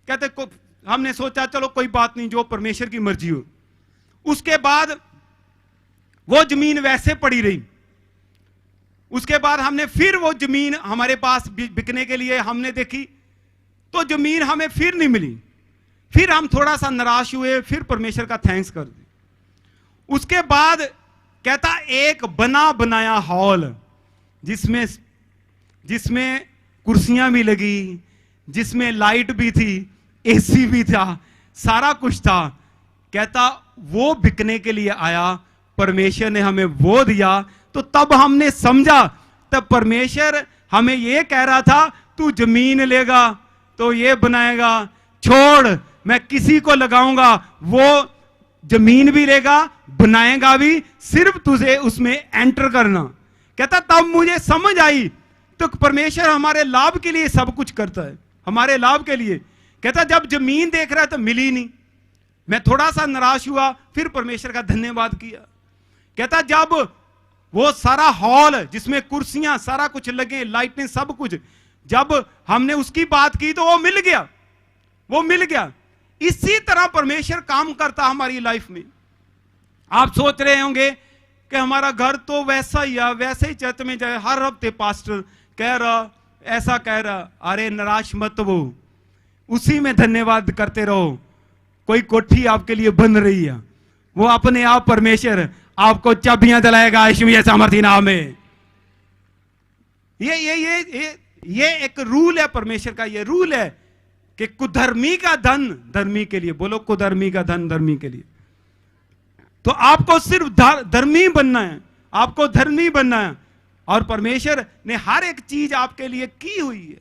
कहते हमने सोचा चलो कोई बात नहीं, जो परमेश्वर की मर्जी हो। उसके बाद वो जमीन वैसे पड़ी रही। उसके बाद हमने फिर वो जमीन हमारे पास बिकने के लिए हमने देखी, तो जमीन हमें फिर नहीं मिली। फिर हम थोड़ा सा निराश हुए, फिर परमेश्वर का थैंक्स कर दिया। उसके बाद कहता एक बना बनाया हॉल, जिसमें कुर्सियां भी लगी, जिसमें लाइट भी थी, एसी भी था, सारा कुछ था। कहता वो बिकने के लिए आया, परमेश्वर ने हमें वो दिया। तो तब हमने समझा, तब परमेश्वर हमें ये कह रहा था तू जमीन लेगा तो ये बनाएगा, छोड़ मैं किसी को लगाऊंगा, वो जमीन भी लेगा, बनाएगा भी, सिर्फ तुझे उसमें एंटर करना। कहता तब मुझे समझ आई, तो परमेश्वर हमारे लाभ के लिए सब कुछ करता है, हमारे लाभ के लिए। कहता जब जमीन देख रहा है तो मिली नहीं, मैं थोड़ा सा निराश हुआ, फिर परमेश्वर का धन्यवाद किया। कहता जब वो सारा हॉल जिसमें कुर्सियां सारा कुछ लगे, लाइटें सब कुछ, जब हमने उसकी बात की तो वो मिल गया। इसी तरह परमेश्वर काम करता हमारी लाइफ में। आप सोच रहे होंगे कि हमारा घर तो वैसा ही है, वैसे ही चर्च में जाए, हर हफ्ते पास्टर कह रहा, ऐसा कह रहा। अरे निराश मत हो, उसी में धन्यवाद करते रहो। कोई कोठी आपके लिए बन रही है, वो अपने आप परमेश्वर आपको चाबियां दिलाएगा यीशु के सामर्थी नाम में। ये एक रूल है परमेश्वर का, ये रूल है कि कुधर्मी का धन धर्मी के लिए। बोलो कुधर्मी का धन धर्मी के लिए। तो आपको सिर्फ धर्मी बनना है, आपको धर्मी बनना है, और परमेश्वर ने हर एक चीज आपके लिए की हुई है।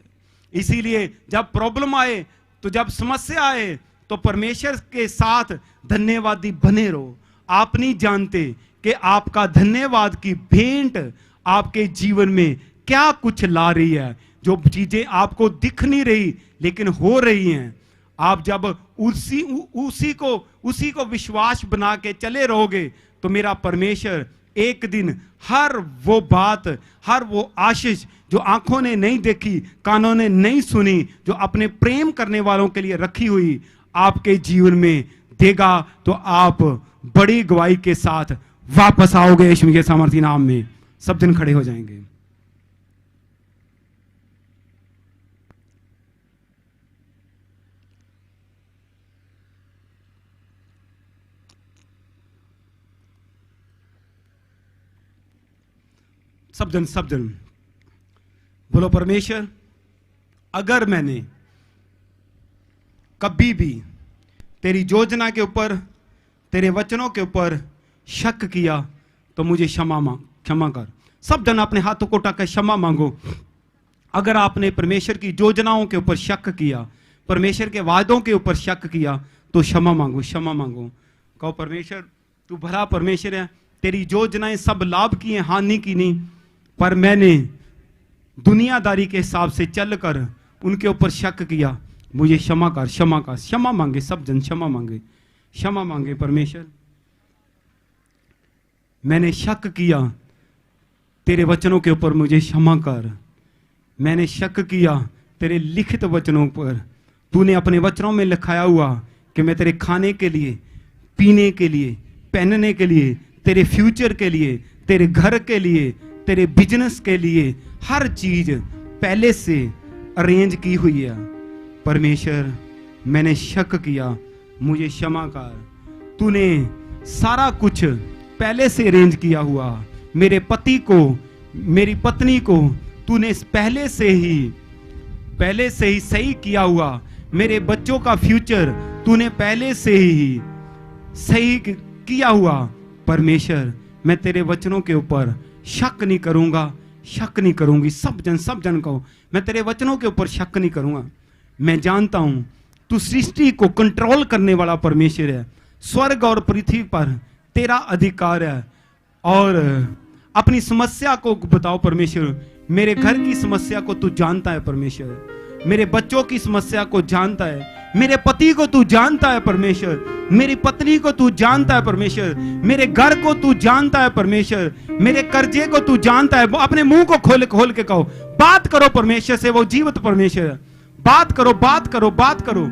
इसीलिए जब प्रॉब्लम आए, तो जब समस्या आए, तो परमेश्वर के साथ धन्यवादी बने रहो। आप नहीं जानते कि आपका धन्यवाद की भेंट आपके जीवन में क्या कुछ ला रही है। जो चीजें आपको दिख नहीं रही लेकिन हो रही हैं, आप जब उसी को विश्वास बना के चले रहोगे, तो मेरा परमेश्वर एक दिन हर वो बात, हर वो आशीष जो आंखों ने नहीं देखी, कानों ने नहीं सुनी, जो अपने प्रेम करने वालों के लिए रखी हुई, आपके जीवन में देगा। तो आप बड़ी गवाही के साथ वापस आओगे यीशु के सामर्थी नाम में। सब दिन खड़े हो जाएंगे। सब जन बोलो परमेश्वर, अगर मैंने कभी भी तेरी योजना के ऊपर, तेरे वचनों के ऊपर शक किया, तो मुझे क्षमा कर। सब जन अपने हाथों को उठाकर क्षमा मांगो। अगर आपने परमेश्वर की योजनाओं के ऊपर शक किया, परमेश्वर के वादों के ऊपर शक किया, तो क्षमा मांगो। कहो परमेश्वर तू भला परमेश्वर है, तेरी योजनाएं सब लाभ की हैं, हानि की नहीं, पर मैंने दुनियादारी के हिसाब से चलकर उनके ऊपर शक किया, मुझे क्षमा कर। क्षमा मांगे, सब जन क्षमा मांगे। परमेश्वर मैंने शक किया, तेरे वचनों के ऊपर मुझे क्षमा कर। मैंने शक किया तेरे लिखित वचनों पर। तूने अपने वचनों में लिखाया हुआ कि मैं तेरे खाने के लिए, पीने के लिए, पहनने के लिए, तेरे फ्यूचर के लिए, तेरे घर के लिए, तेरे बिजनेस के लिए हर चीज पहले से अरेंज की हुई है। परमेश्वर मैंने शक किया, मुझे क्षमा कर। तूने सारा कुछ पहले से अरेंज किया हुआ, मेरे पति को, मेरी पत्नी को तूने पहले से ही सही किया हुआ। मेरे बच्चों का फ्यूचर तूने पहले से ही सही किया हुआ। परमेश्वर, मैं तेरे वचनों के ऊपर शक नहीं करूंगा, शक नहीं करूंगी। सब जन कहो, मैं तेरे वचनों के ऊपर शक नहीं करूंगा। मैं जानता हूं तू सृष्टि को कंट्रोल करने वाला परमेश्वर है। स्वर्ग और पृथ्वी पर तेरा अधिकार है। और अपनी समस्या को बताओ परमेश्वर। मेरे घर की समस्या को तू जानता है परमेश्वर, मेरे बच्चों की समस्या को जानता है, मेरे पति को तू जानता है परमेश्वर, मेरी पत्नी को तू जानता है परमेश्वर, मेरे घर को तू जानता है परमेश्वर, मेरे कर्जे को तू जानता है। अपने मुंह को खोल खोल के कहो, बात करो परमेश्वर से। वो जीवित परमेश्वर है। बात करो, बात करो, बात करो।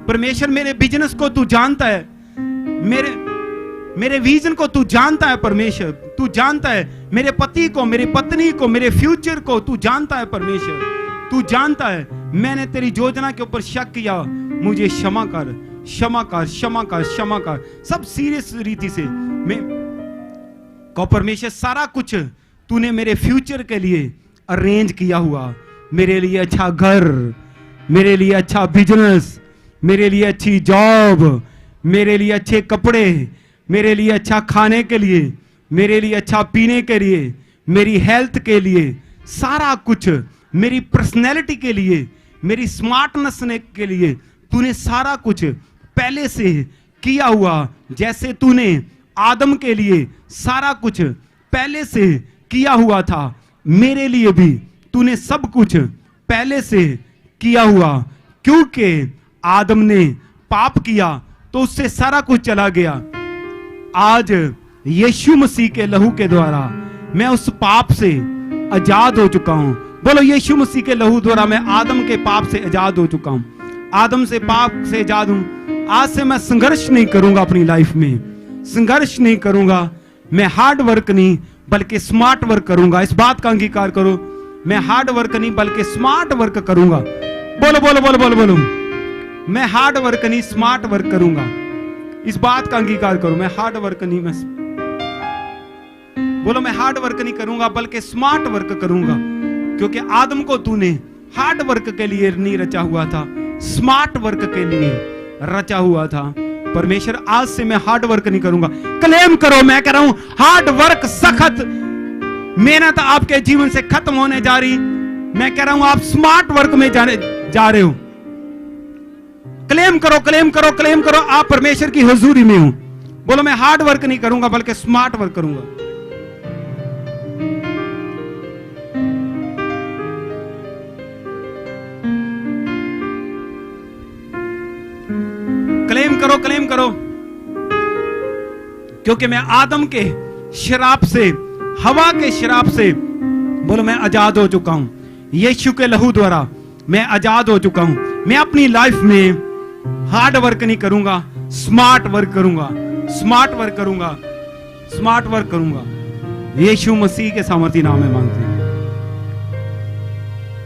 परमेश्वर, मेरे बिजनेस को तू जानता है, मेरे विजन को तू जानता है परमेश्वर। तू जानता है मेरे पति को, मेरी पत्नी को, मेरे फ्यूचर को तू जानता है परमेश्वर। तू जानता है मैंने तेरी योजना के ऊपर शक किया, मुझे क्षमा कर, क्षमा कर, क्षमा कर, क्षमा कर। सब सीरियस रीति से मैं कहो परमेश्वर, सारा कुछ तूने मेरे फ्यूचर के लिए अरेंज किया हुआ। मेरे लिए अच्छा घर, मेरे लिए अच्छा बिजनेस, मेरे लिए अच्छी जॉब, मेरे लिए अच्छे कपड़े, मेरे लिए अच्छा खाने के लिए, मेरे लिए अच्छा पीने के लिए, मेरी हेल्थ के लिए, सारा कुछ मेरी पर्सनैलिटी के लिए, मेरी स्मार्टनेस के लिए तूने सारा कुछ पहले से किया हुआ। जैसे तूने आदम के लिए सारा कुछ पहले से किया हुआ था, मेरे लिए भी तूने सब कुछ पहले से किया हुआ। क्योंकि आदम ने पाप किया तो उससे सारा कुछ चला गया। आज यीशु मसीह के लहू के द्वारा मैं उस पाप से आजाद हो चुका हूं। बोलो, यीशु मसीह के लहू द्वारा मैं आदम के पाप से आजाद हो चुका हूं। आदम से पाप से आजाद हूं। आज से मैं संघर्ष नहीं करूंगा अपनी लाइफ में, संघर्ष नहीं करूंगा। मैं हार्ड वर्क नहीं बल्कि स्मार्ट वर्क करूंगा। इस बात का अंगीकार करो, मैं हार्ड वर्क नहीं बल्कि स्मार्ट वर्क करूंगा। बोलो बोलो बोलो बोलो बोलो, मैं हार्ड वर्क नहीं स्मार्ट वर्क करूंगा। इस बात का अंगीकार करो, मैं हार्ड वर्क नहीं, बोलो मैं हार्ड वर्क नहीं करूंगा बल्कि स्मार्ट वर्क करूंगा। क्योंकि आदम को तूने हार्ड वर्क के लिए नहीं रचा हुआ था, स्मार्ट वर्क के लिए रचा हुआ था। परमेश्वर, आज से मैं हार्ड वर्क नहीं करूंगा। क्लेम करो, मैं कह रहा हूं हार्ड वर्क, सख्त मेहनत आपके जीवन से खत्म होने जा रही। मैं कह रहा हूं आप स्मार्ट वर्क में जाने जा रहे हो। क्लेम करो, क्लेम करो, क्लेम करो। आप परमेश्वर की हुजूरी में हो। बोलो मैं हार्ड वर्क नहीं करूंगा बल्कि स्मार्ट वर्क करूंगा। क्लेम करो, क्लेम करो। क्योंकि मैं आदम के शराब से, हवा के शराब से, बोलो मैं आजाद हो चुका हूं। यीशु के लहू द्वारा मैं आजाद हो चुका हूं। मैं अपनी लाइफ में हार्ड वर्क नहीं करूंगा, स्मार्ट वर्क करूंगा, स्मार्ट वर्क करूंगा, स्मार्ट वर्क करूंगा। यीशु मसीह के सामर्थी नाम में मांगते हैं।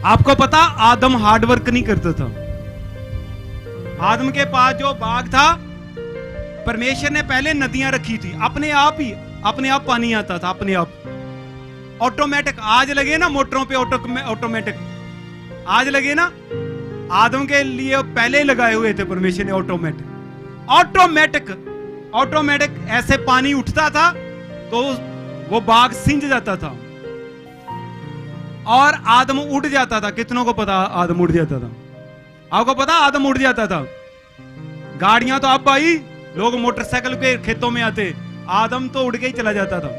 आपको पता आदम हार्ड वर्क नहीं करता था। आदम के पास जो बाग था, परमेश्वर ने पहले नदियां रखी थी, अपने आप ही अपने आप पानी आता था, अपने आप ऑटोमेटिक। आज लगे ना मोटरों पे ऑटोमेटिक, आज लगे ना। आदम के लिए पहले लगाए हुए थे परमेश्वर ने ऑटोमेटिक। ऑटोमेटिक ऑटोमेटिक ऐसे पानी उठता था तो वो बाग सिंच जाता था और आदम उड़ जाता था। कितनों को पता आदम उड़ जाता था? आपको पता आदम उड़ जाता था? गाड़ियां तो अब आई, लोग मोटरसाइकिल के खेतों में आते, आदम तो उड़ के ही चला जाता था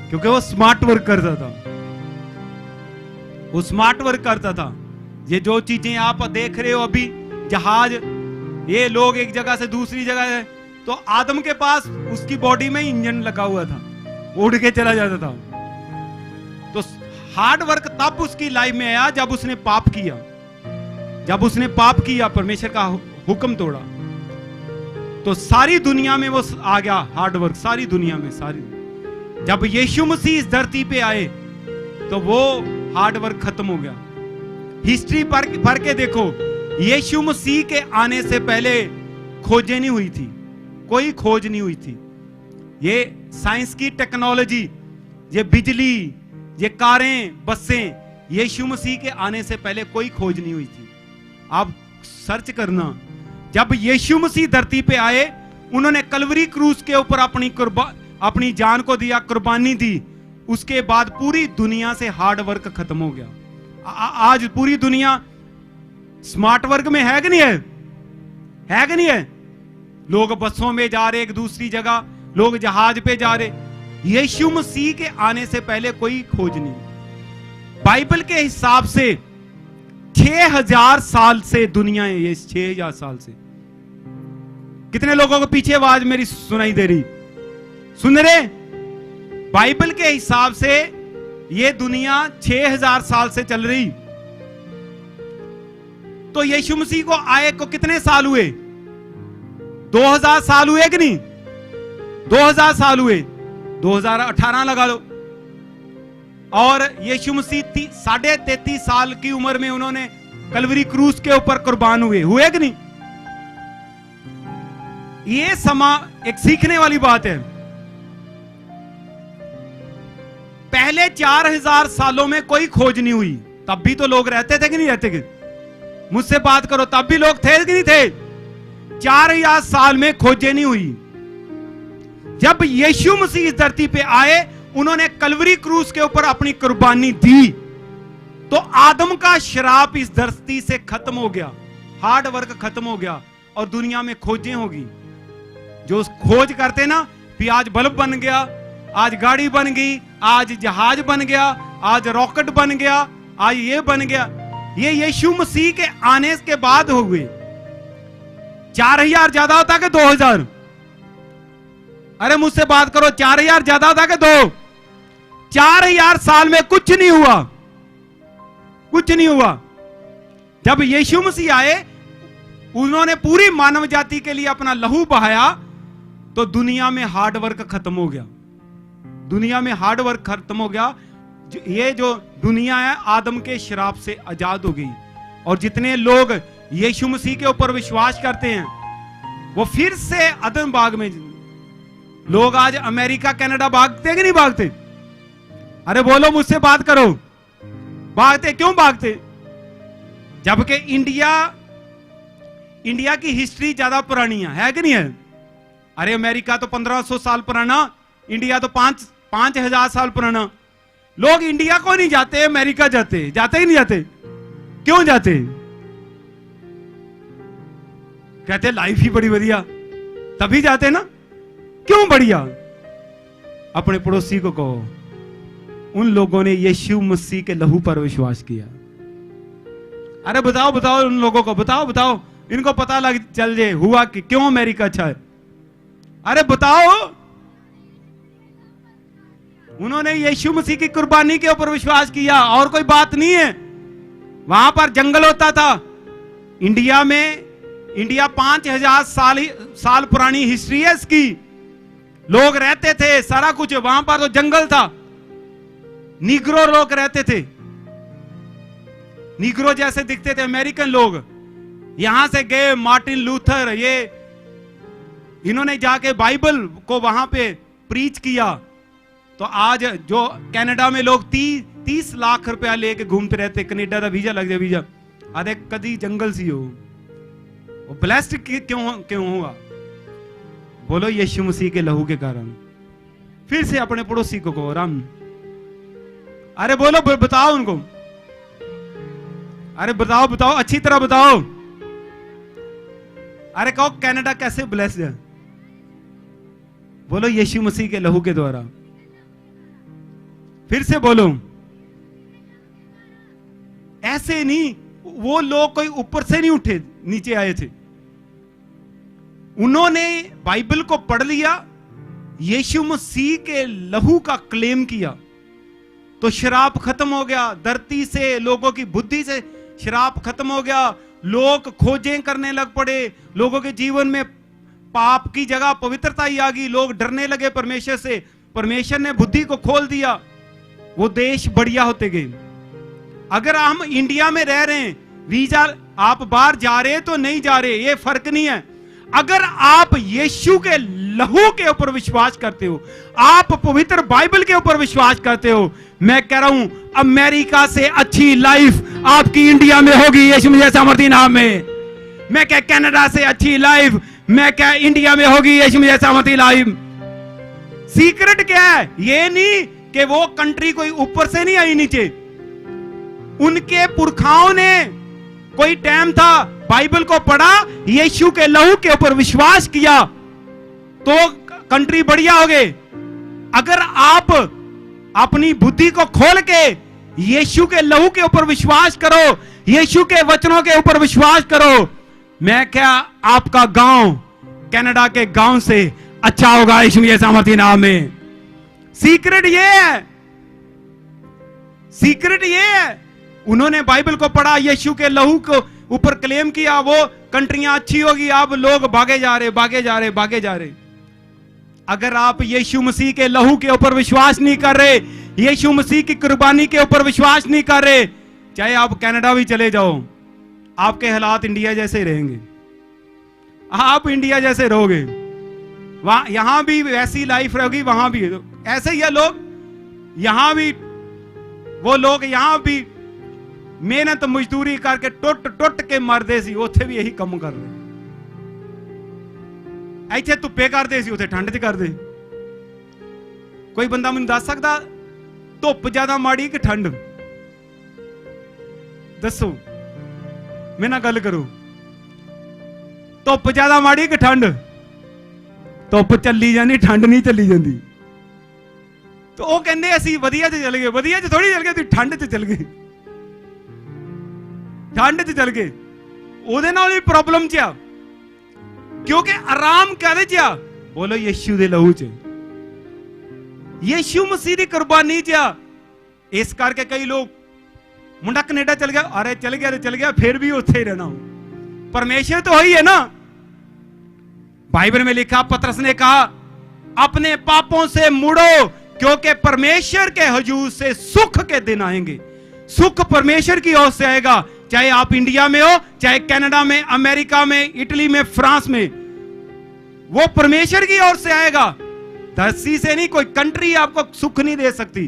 क्योंकि वो स्मार्ट वर्क करता था। वो स्मार्ट वर्क करता था। ये जो चीजें आप देख रहे हो अभी, जहाज, ये लोग एक जगह से दूसरी जगह है, तो आदम के पास उसकी बॉडी में इंजन लगा हुआ था, उड़ के चला जाता था। तो हार्ड वर्क तब उसकी लाइफ में आया जब उसने पाप किया। जब उसने पाप किया, परमेश्वर का हुक्म तोड़ा, तो सारी दुनिया में वो आ गया हार्ड वर्क, सारी दुनिया में, सारी। जब यीशु मसीह इस धरती पे आए तो वो हार्ड वर्क खत्म हो गया। हिस्ट्री पढ़ के देखो, यीशु मसीह के आने से पहले खोजें नहीं हुई थी, कोई खोज नहीं हुई थी। ये साइंस की टेक्नोलॉजी, ये बिजली, ये कारें, बसें, यीशु मसीह के आने से पहले कोई खोज नहीं हुई थी। अब सर्च करना, जब यीशु मसीह धरती पे आए, उन्होंने कलवरी क्रूस के ऊपर अपनी जान को दिया, कुर्बानी दी। उसके बाद पूरी दुनिया से हार्ड वर्क खत्म हो गया। आज पूरी दुनिया स्मार्ट वर्क में है कि नहीं है? है कि नहीं है? लोग बसों में जा रहे, एक दूसरी जगह, लोग जहाज पे जा रहे। यीशु मसीह के आने से पहले कोई खोज नहीं। बाइबल के हिसाब से 6000 साल से दुनिया है, ये 6000 साल से। कितने लोगों को पीछे आवाज मेरी सुनाई दे रही? सुन रहे? बाइबल के हिसाब से ये दुनिया 6000 साल से चल रही। तो यीशु मसीह को आए को कितने साल हुए? 2000 साल हुए कि नहीं? 2000 साल हुए। 2018 लगा लो। और यीशु मसीह 33.5 साल की उम्र में उन्होंने कलवरी क्रूस के ऊपर कुर्बान हुए कि नहीं? ये समा एक सीखने वाली बात है। पहले 4000 सालों में कोई खोज नहीं हुई, तब भी तो लोग रहते थे कि नहीं रहते? मुझसे बात करो, तब भी लोग थे कि नहीं थे? 4000 साल में खोजें नहीं हुई। जब यीशु मसीह इस धरती पे आए, उन्होंने कलवरी क्रूस के ऊपर अपनी कुर्बानी दी, तो आदम का श्राप इस धरती से खत्म हो गया, हार्ड वर्क खत्म हो गया, और दुनिया में खोजें होगी। जो खोज करते ना, फिर आज बल्ब बन गया, आज गाड़ी बन गई, आज जहाज बन गया, आज रॉकेट बन गया, आज ये बन गया। ये यीशु मसीह के आने के बाद हो गए। 4000 ज्यादा होता कि 2000? अरे मुझसे बात करो, 4000 ज्यादा होता कि 2? 4000 साल में कुछ नहीं हुआ, कुछ नहीं हुआ। जब यीशु मसीह आए, उन्होंने पूरी मानव जाति के लिए अपना लहू बहाया, तो दुनिया में हार्ड वर्क खत्म हो गया। दुनिया में हार्ड वर्क खत्म हो गया। ये जो दुनिया है आदम के श्राप से आजाद हो गई। और जितने लोग यीशु मसीह के ऊपर विश्वास करते हैं, वो फिर से अदन बाग में। लोग आज अमेरिका कनाडा भागते कि नहीं भागते? अरे बोलो, मुझसे बात करो, भागते? क्यों भागते? जबकि इंडिया की हिस्ट्री ज्यादा पुरानी है कि नहीं है? अरे अमेरिका तो 1500 साल पुराना, इंडिया तो 5000 साल पुराना। लोग इंडिया को नहीं जाते, अमेरिका जाते ही नहीं जाते। क्यों जाते? कहते लाइफ ही बड़ी बढ़िया, तभी जाते ना। क्यों बढ़िया? अपने पड़ोसी को कहो, उन लोगों ने यीशु मसीह के लहू पर विश्वास किया। अरे बताओ बताओ, उन लोगों को बताओ, इनको पता लग चल जाए हुआ कि क्यों अमेरिका अच्छा है। अरे बताओ। उन्होंने यीशु मसीह की कुर्बानी के ऊपर विश्वास किया, और कोई बात नहीं है। वहां पर जंगल होता था। इंडिया 5000 साल पुरानी हिस्ट्री है इसकी। लोग रहते थे, सारा कुछ वहां पर तो जंगल था। निग्रो लोग रहते थे, निग्रो जैसे दिखते थे अमेरिकन लोग। यहां से गए मार्टिन लूथर, इन्होंने जाके बाइबल को वहां पे प्रीच किया। तो आज जो कनाडा में लोग 30 लाख रुपया लेके घूमते रहते, कनाडा का वीजा लग जाए वीजा। अरे कदी जंगल सी हो, वो ब्लेस्ड क्यों हुआ? बोलो यीशु मसीह के लहू के कारण। फिर से अपने पड़ोसी को कहो राम। अरे बोलो, बताओ उनको। अरे बताओ, अच्छी तरह बताओ। अरे कहो कनाडा कैसे ब्लेस्ड है? बोलो यीशु मसीह के लहू के द्वारा। फिर से बोलो। ऐसे नहीं, वो लोग कोई ऊपर से नहीं उठे, नीचे आए थे। उन्होंने बाइबल को पढ़ लिया, यीशु मसीह के लहू का क्लेम किया, तो शराब खत्म हो गया। धरती से, लोगों की बुद्धि से शराब खत्म हो गया। लोग खोजें करने लग पड़े। लोगों के जीवन में पाप की जगह पवित्रता ही आ गई। लोग डरने लगे परमेश्वर से। परमेश्वर ने बुद्धि को खोल दिया। वो देश बढ़िया होते गए। अगर हम इंडिया में रह रहे हैं, वीजा आप बाहर जा रहे तो नहीं जा रहे, ये फर्क नहीं है। अगर आप यीशु के लहू के ऊपर विश्वास करते हो, आप पवित्र बाइबल के ऊपर विश्वास करते हो, मैं कह रहा हूं अमेरिका से अच्छी लाइफ आपकी इंडिया में होगी, यीशु मसीह सामर्थी नाम में। मैं क्या कनाडा से अच्छी लाइफ, मैं क्या इंडिया में होगी यीशु में जैसा मती लाइफ। सीक्रेट क्या है? ये नहीं कि वो कंट्री कोई ऊपर से नहीं आई नीचे, उनके पुरखाओं ने कोई टाइम था बाइबल को पढ़ा, यीशु के लहू के ऊपर विश्वास किया तो कंट्री बढ़िया हो गई। अगर आप अपनी बुद्धि को खोल के यीशु के लहू के ऊपर विश्वास करो, यीशु के वचनों के ऊपर विश्वास करो, मैं क्या आपका गांव कनाडा के गांव से अच्छा होगा यीशु के सामर्थी नाम में। सीक्रेट ये है, सीक्रेट ये है। उन्होंने बाइबल को पढ़ा, यीशु के लहू को ऊपर क्लेम किया, वो कंट्रियां अच्छी होगी। अब लोग भागे जा रहे, भागे जा रहे, भागे जा रहे। अगर आप यीशु मसीह के लहू के ऊपर विश्वास नहीं कर रहे, यीशु मसीह की कुर्बानी के ऊपर विश्वास नहीं कर रहे, चाहे आप कनाडा भी चले जाओ, आपके हालात इंडिया जैसे ही रहेंगे। आप इंडिया जैसे रहोगे, वहां यहां भी वैसी लाइफ रहेगी, वहां भी ऐसे ही है लोग। यहां भी वो लोग यहां भी मेहनत मजदूरी करके टुट टुट के मरदे सी, उथे भी यही कम कर रहे। ਇੱਥੇ ਧੁੱਪੇ ਕਰਦੇ ਸੀ, ਉਥੇ ਠੰਡ 'ਚ ਕਰਦੇ। ਕੋਈ ਬੰਦਾ ਮੈਨੂੰ ਦੱਸ ਸਕਦਾ ਧੁੱਪ ਜ਼ਿਆਦਾ ਮਾੜੀ ਕਿ ਠੰਡ? ਦੱਸੋ, ਮੇਰੇ ਨਾਲ ਗੱਲ ਕਰੋ। ਧੁੱਪ ਜ਼ਿਆਦਾ ਮਾੜੀ ਕਿ ਠੰਡ? ਧੁੱਪ ਚੱਲੀ ਜਾਂਦੀ, ਠੰਡ ਨਹੀਂ ਚੱਲੀ ਜਾਂਦੀ। ਤੇ ਉਹ ਕਹਿੰਦੇ ਅਸੀਂ ਵਧੀਆ 'ਚ ਚੱਲ ਗਏ। ਵਧੀਆ 'ਚ ਥੋੜੀ ਚੱਲ ਗਏ, ਤੁਸੀਂ ਠੰਡ 'ਚ ਚੱਲ ਗਏ। ਠੰਡ 'ਚ ਚੱਲ ਗਏ, ਉਹਦੇ ਨਾਲ ਵੀ ਪ੍ਰੋਬਲਮ 'ਚ ਆ। क्योंकि आराम कहदे च आ? बोलो यीशु दे लहू च, यीशु मसीह दी कुर्बानी च आ। इस करके कई लोग मुंडा कनेडा चल गया, अरे चल गया तो चल गया, फिर भी उत्थे ही रहना। परमेश्वर तो वही है ना। बाइबल में लिखा, पतरस ने कहा अपने पापों से मुड़ो क्योंकि परमेश्वर के हुजूर से सुख के दिन आएंगे। सुख परमेश्वर की ओर से आएगा, चाहे आप इंडिया में हो, चाहे कनाडा में, अमेरिका में, इटली में, फ्रांस में, वो परमेश्वर की ओर से आएगा। धरती से नहीं। कोई कंट्री आपको सुख नहीं दे सकती,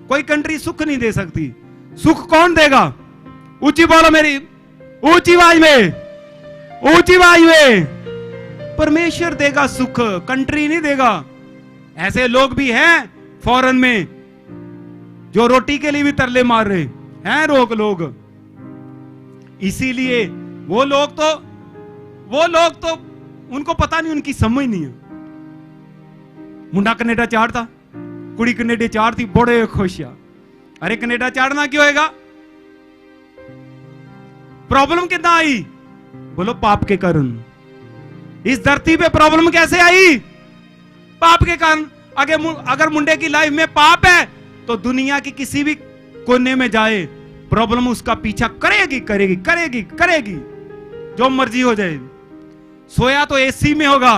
कोई कंट्री सुख नहीं दे सकती। सुख कौन देगा? ऊंची बोलो मेरी, ऊंची आवाज में, ऊंची आवाज में। परमेश्वर देगा सुख, कंट्री नहीं देगा। ऐसे लोग भी हैं फॉरेन में जो रोटी के लिए भी तरले मार रहे हैं लोग। इसीलिए वो लोग तो उनको पता नहीं, उनकी समझ नहीं है। मुंडा कनेडा चाड़ता, कुड़ी कनेडा चाड़ती, बड़े खुश आ। अरे कनेडा चाड़ना क्यों होएगा? प्रॉब्लम कितना आई? बोलो पाप के कारण। इस धरती पे प्रॉब्लम कैसे आई? पाप के कारण। अगर मुंडे की लाइफ में पाप है तो दुनिया की किसी भी कोने में जाए, प्रॉब्लम उसका पीछा करेगी करेगी करेगी करेगी, जो मर्जी हो जाए। सोया तो एसी में होगा,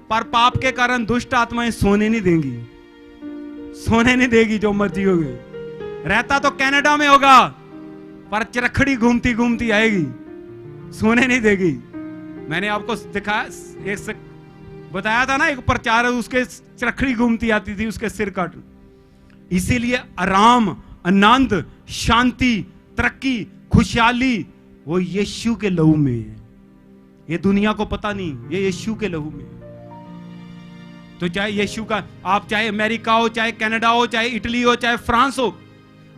पर पाप के कारण दुष्ट आत्माएं सोने नहीं देंगी, सोने नहीं देगी, जो मर्जी होगी। रहता तो कनाडा में होगा, पर चरखड़ी घूमती घूमती आएगी, सोने नहीं देगी। मैंने आपको दिखाया, बताया था ना, एक प्रचार, उसके चरखड़ी घूमती आती थी, उसके सिर काट। इसीलिए आराम, आनंद, शांति, तरक्की, खुशहाली वो यीशु के लहू में है। ये दुनिया को पता नहीं, ये यीशु के लहू में है। तो चाहे यीशु का, आप चाहे अमेरिका हो, चाहे कनाडा हो, चाहे इटली हो, चाहे फ्रांस हो,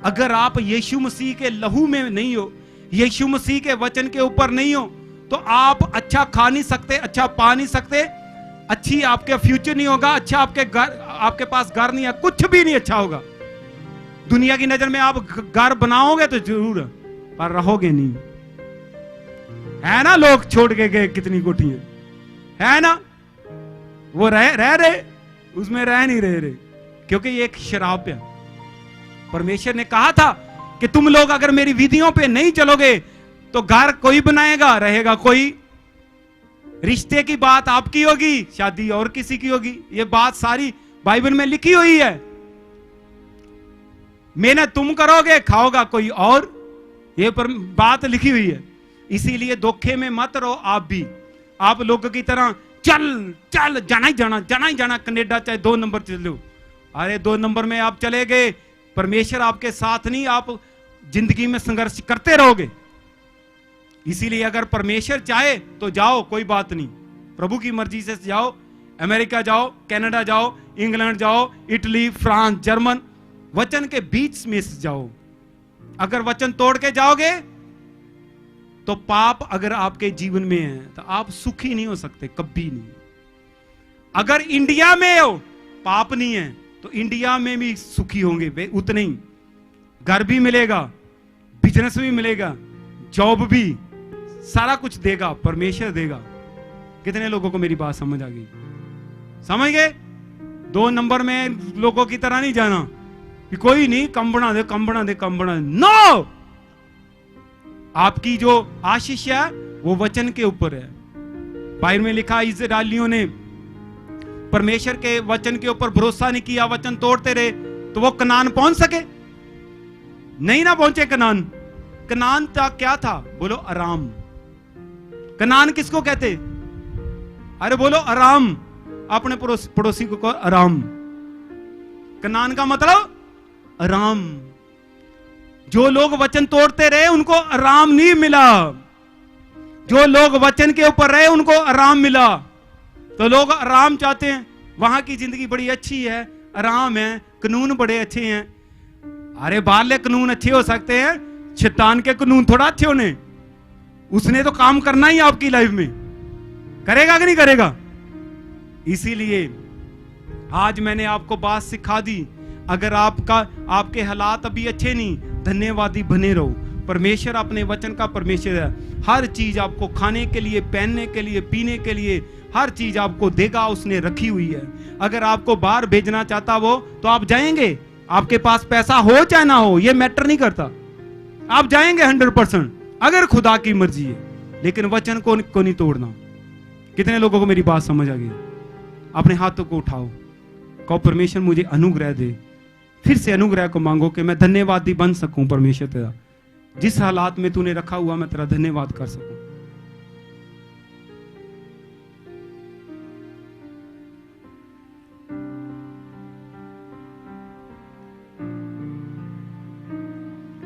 अगर आप यीशु मसीह के लहू में नहीं हो, यीशु मसीह के वचन के ऊपर नहीं हो, तो आप अच्छा खा नहीं सकते, अच्छा पा नहीं सकते, अच्छी आपके फ्यूचर नहीं होगा, अच्छा आपके पास घर नहीं है, कुछ भी नहीं अच्छा होगा। दुनिया की नजर में आप घर बनाओगे तो जरूर, पर रहोगे नहीं। है ना, लोग छोड़ के गए कितनी कोठियां, है ना, वो रह रहे, उसमें रह नहीं रहे, क्योंकि ये एक शराब है। परमेश्वर ने कहा था कि तुम लोग अगर मेरी विधियों पे नहीं चलोगे तो घर कोई बनाएगा, रहेगा कोई। रिश्ते की बात आपकी होगी, शादी और किसी की होगी। ये बात सारी बाइबल में लिखी हुई है। मेहनत तुम करोगे, खाओगा कोई और, ये पर बात लिखी हुई है। इसीलिए धोखे में मत रहो आप भी। आप लोगों की तरह चल चल जाना ही जाना, जाना ही जाना, कनेडा चाहे 2 नंबर चलो। अरे 2 नंबर में आप चले गए, परमेश्वर आपके साथ नहीं, आप जिंदगी में संघर्ष करते रहोगे। इसीलिए अगर परमेश्वर चाहे तो जाओ, कोई बात नहीं, प्रभु की मर्जी से जाओ, अमेरिका जाओ, कनाडा जाओ, इंग्लैंड जाओ, इटली, फ्रांस, जर्मन, वचन के बीच में से जाओ। अगर वचन तोड़ के जाओगे तो पाप अगर आपके जीवन में है तो आप सुखी नहीं हो सकते, कभी नहीं। अगर इंडिया में हो, पाप नहीं है, तो इंडिया में भी सुखी होंगे वे उतने ही। घर भी मिलेगा, बिजनेस भी मिलेगा, जॉब भी, सारा कुछ देगा, परमेश्वर देगा। कितने लोगों को मेरी बात समझ आ गई? समझ गए? 2 नंबर में लोगों की तरह नहीं जाना कि कोई नहीं, कम बना दे, कम बना दे, कम बना दे। नो, आपकी जो आशीष है वो वचन के ऊपर है। बाइबल में लिखा, इस्राएलियों ने परमेश्वर के वचन के ऊपर भरोसा नहीं किया, वचन तोड़ते रहे, तो वो कनान पहुंच सके? नहीं ना पहुंचे कनान। कनान था क्या था? बोलो आराम। कनान किसको कहते? अरे बोलो आराम। अपने पड़ोसी को कहो आराम। कनान का मतलब आराम। जो लोग वचन तोड़ते रहे उनको आराम नहीं मिला। जो लोग वचन के ऊपर रहे उनको आराम मिला। तो लोग आराम चाहते हैं, वहां की जिंदगी बड़ी अच्छी है, आराम है, कानून बड़े अच्छे हैं। अरे बाहरले कानून अच्छे हो सकते हैं, शैतान के कानून थोड़ा अच्छे होने। उसने तो काम करना ही आपकी लाइफ में, करेगा कि नहीं करेगा? इसीलिए आज मैंने आपको बात सिखा दी। अगर आपके हालात अभी अच्छे नहीं, धन्यवादी बने रहो। परमेश्वर अपने वचन का परमेश्वर है। हर चीज आपको खाने के लिए, पहनने के लिए, पीने के लिए, हर चीज आपको देगा, उसने रखी हुई है। अगर आपको बाहर भेजना चाहता वो, तो आप जाएंगे। आपके पास पैसा हो चाहे ना हो, ये मैटर नहीं करता, आप जाएंगे 100%, अगर खुदा की मर्जी है। लेकिन वचन को नहीं तोड़ना। कितने लोगों को मेरी बात समझ आ गई? अपने हाथों को उठाओ, कहो परमेश्वर मुझे अनुग्रह दे। फिर से अनुग्रह को मांगो कि मैं धन्यवादी बन सकूं। परमेश्वर तेरा जिस हालात में तूने रखा हुआ, मैं तेरा धन्यवाद कर सकूं।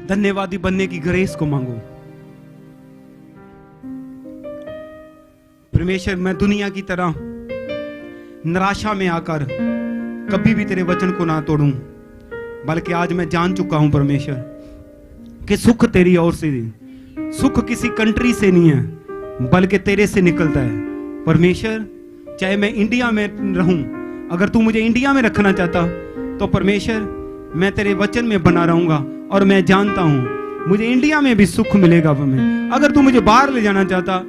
धन्यवादी बनने की ग्रेस को मांगो। परमेश्वर, मैं दुनिया की तरह निराशा में आकर कभी भी तेरे वचन को ना तोड़ूं, बल्कि आज मैं जान चुका हूं परमेश्वर कि सुख तेरी ओर से, सुख किसी कंट्री से नहीं है, बल्कि तेरे से निकलता है। परमेश्वर, चाहे मैं इंडिया में रहूं, अगर तू मुझे इंडिया में रखना चाहता तो परमेश्वर मैं तेरे वचन में बना रहूंगा, और मैं जानता हूं मुझे इंडिया में भी सुख मिलेगा। अगर तू मुझे बाहर ले जाना चाहता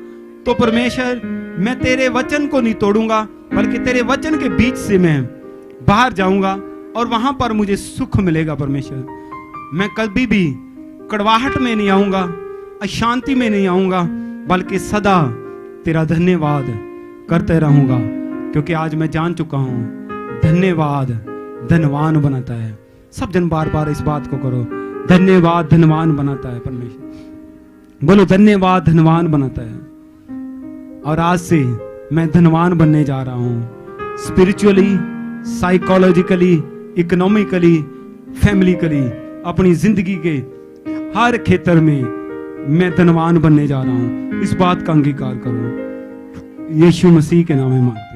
तो परमेश्वर मैं तेरे वचन को नहीं तोड़ूंगा, बल्कि तेरे वचन के बीच से मैं बाहर जाऊंगा और वहां पर मुझे सुख मिलेगा। परमेश्वर, मैं कभी भी कड़वाहट में नहीं आऊंगा, अशांति में नहीं आऊंगा, बल्कि सदा तेरा धन्यवाद करते रहूंगा, क्योंकि आज मैं जान चुका हूं धन्यवाद धनवान बनाता है। सब जन बार बार इस बात को करो, धन्यवाद धनवान बनाता है। परमेश्वर बोलो, धन्यवाद धनवान बनाता है। और आज से मैं धनवान बनने जा रहा हूं, स्पिरिचुअली, साइकोलॉजिकली, इकोनॉमिकली, फैमिलीकली, अपनी जिंदगी के हर क्षेत्र में मैं धनवान बनने जा रहा हूं। इस बात का अंगीकार करो, यीशु मसीह के नाम में मांगता हूं।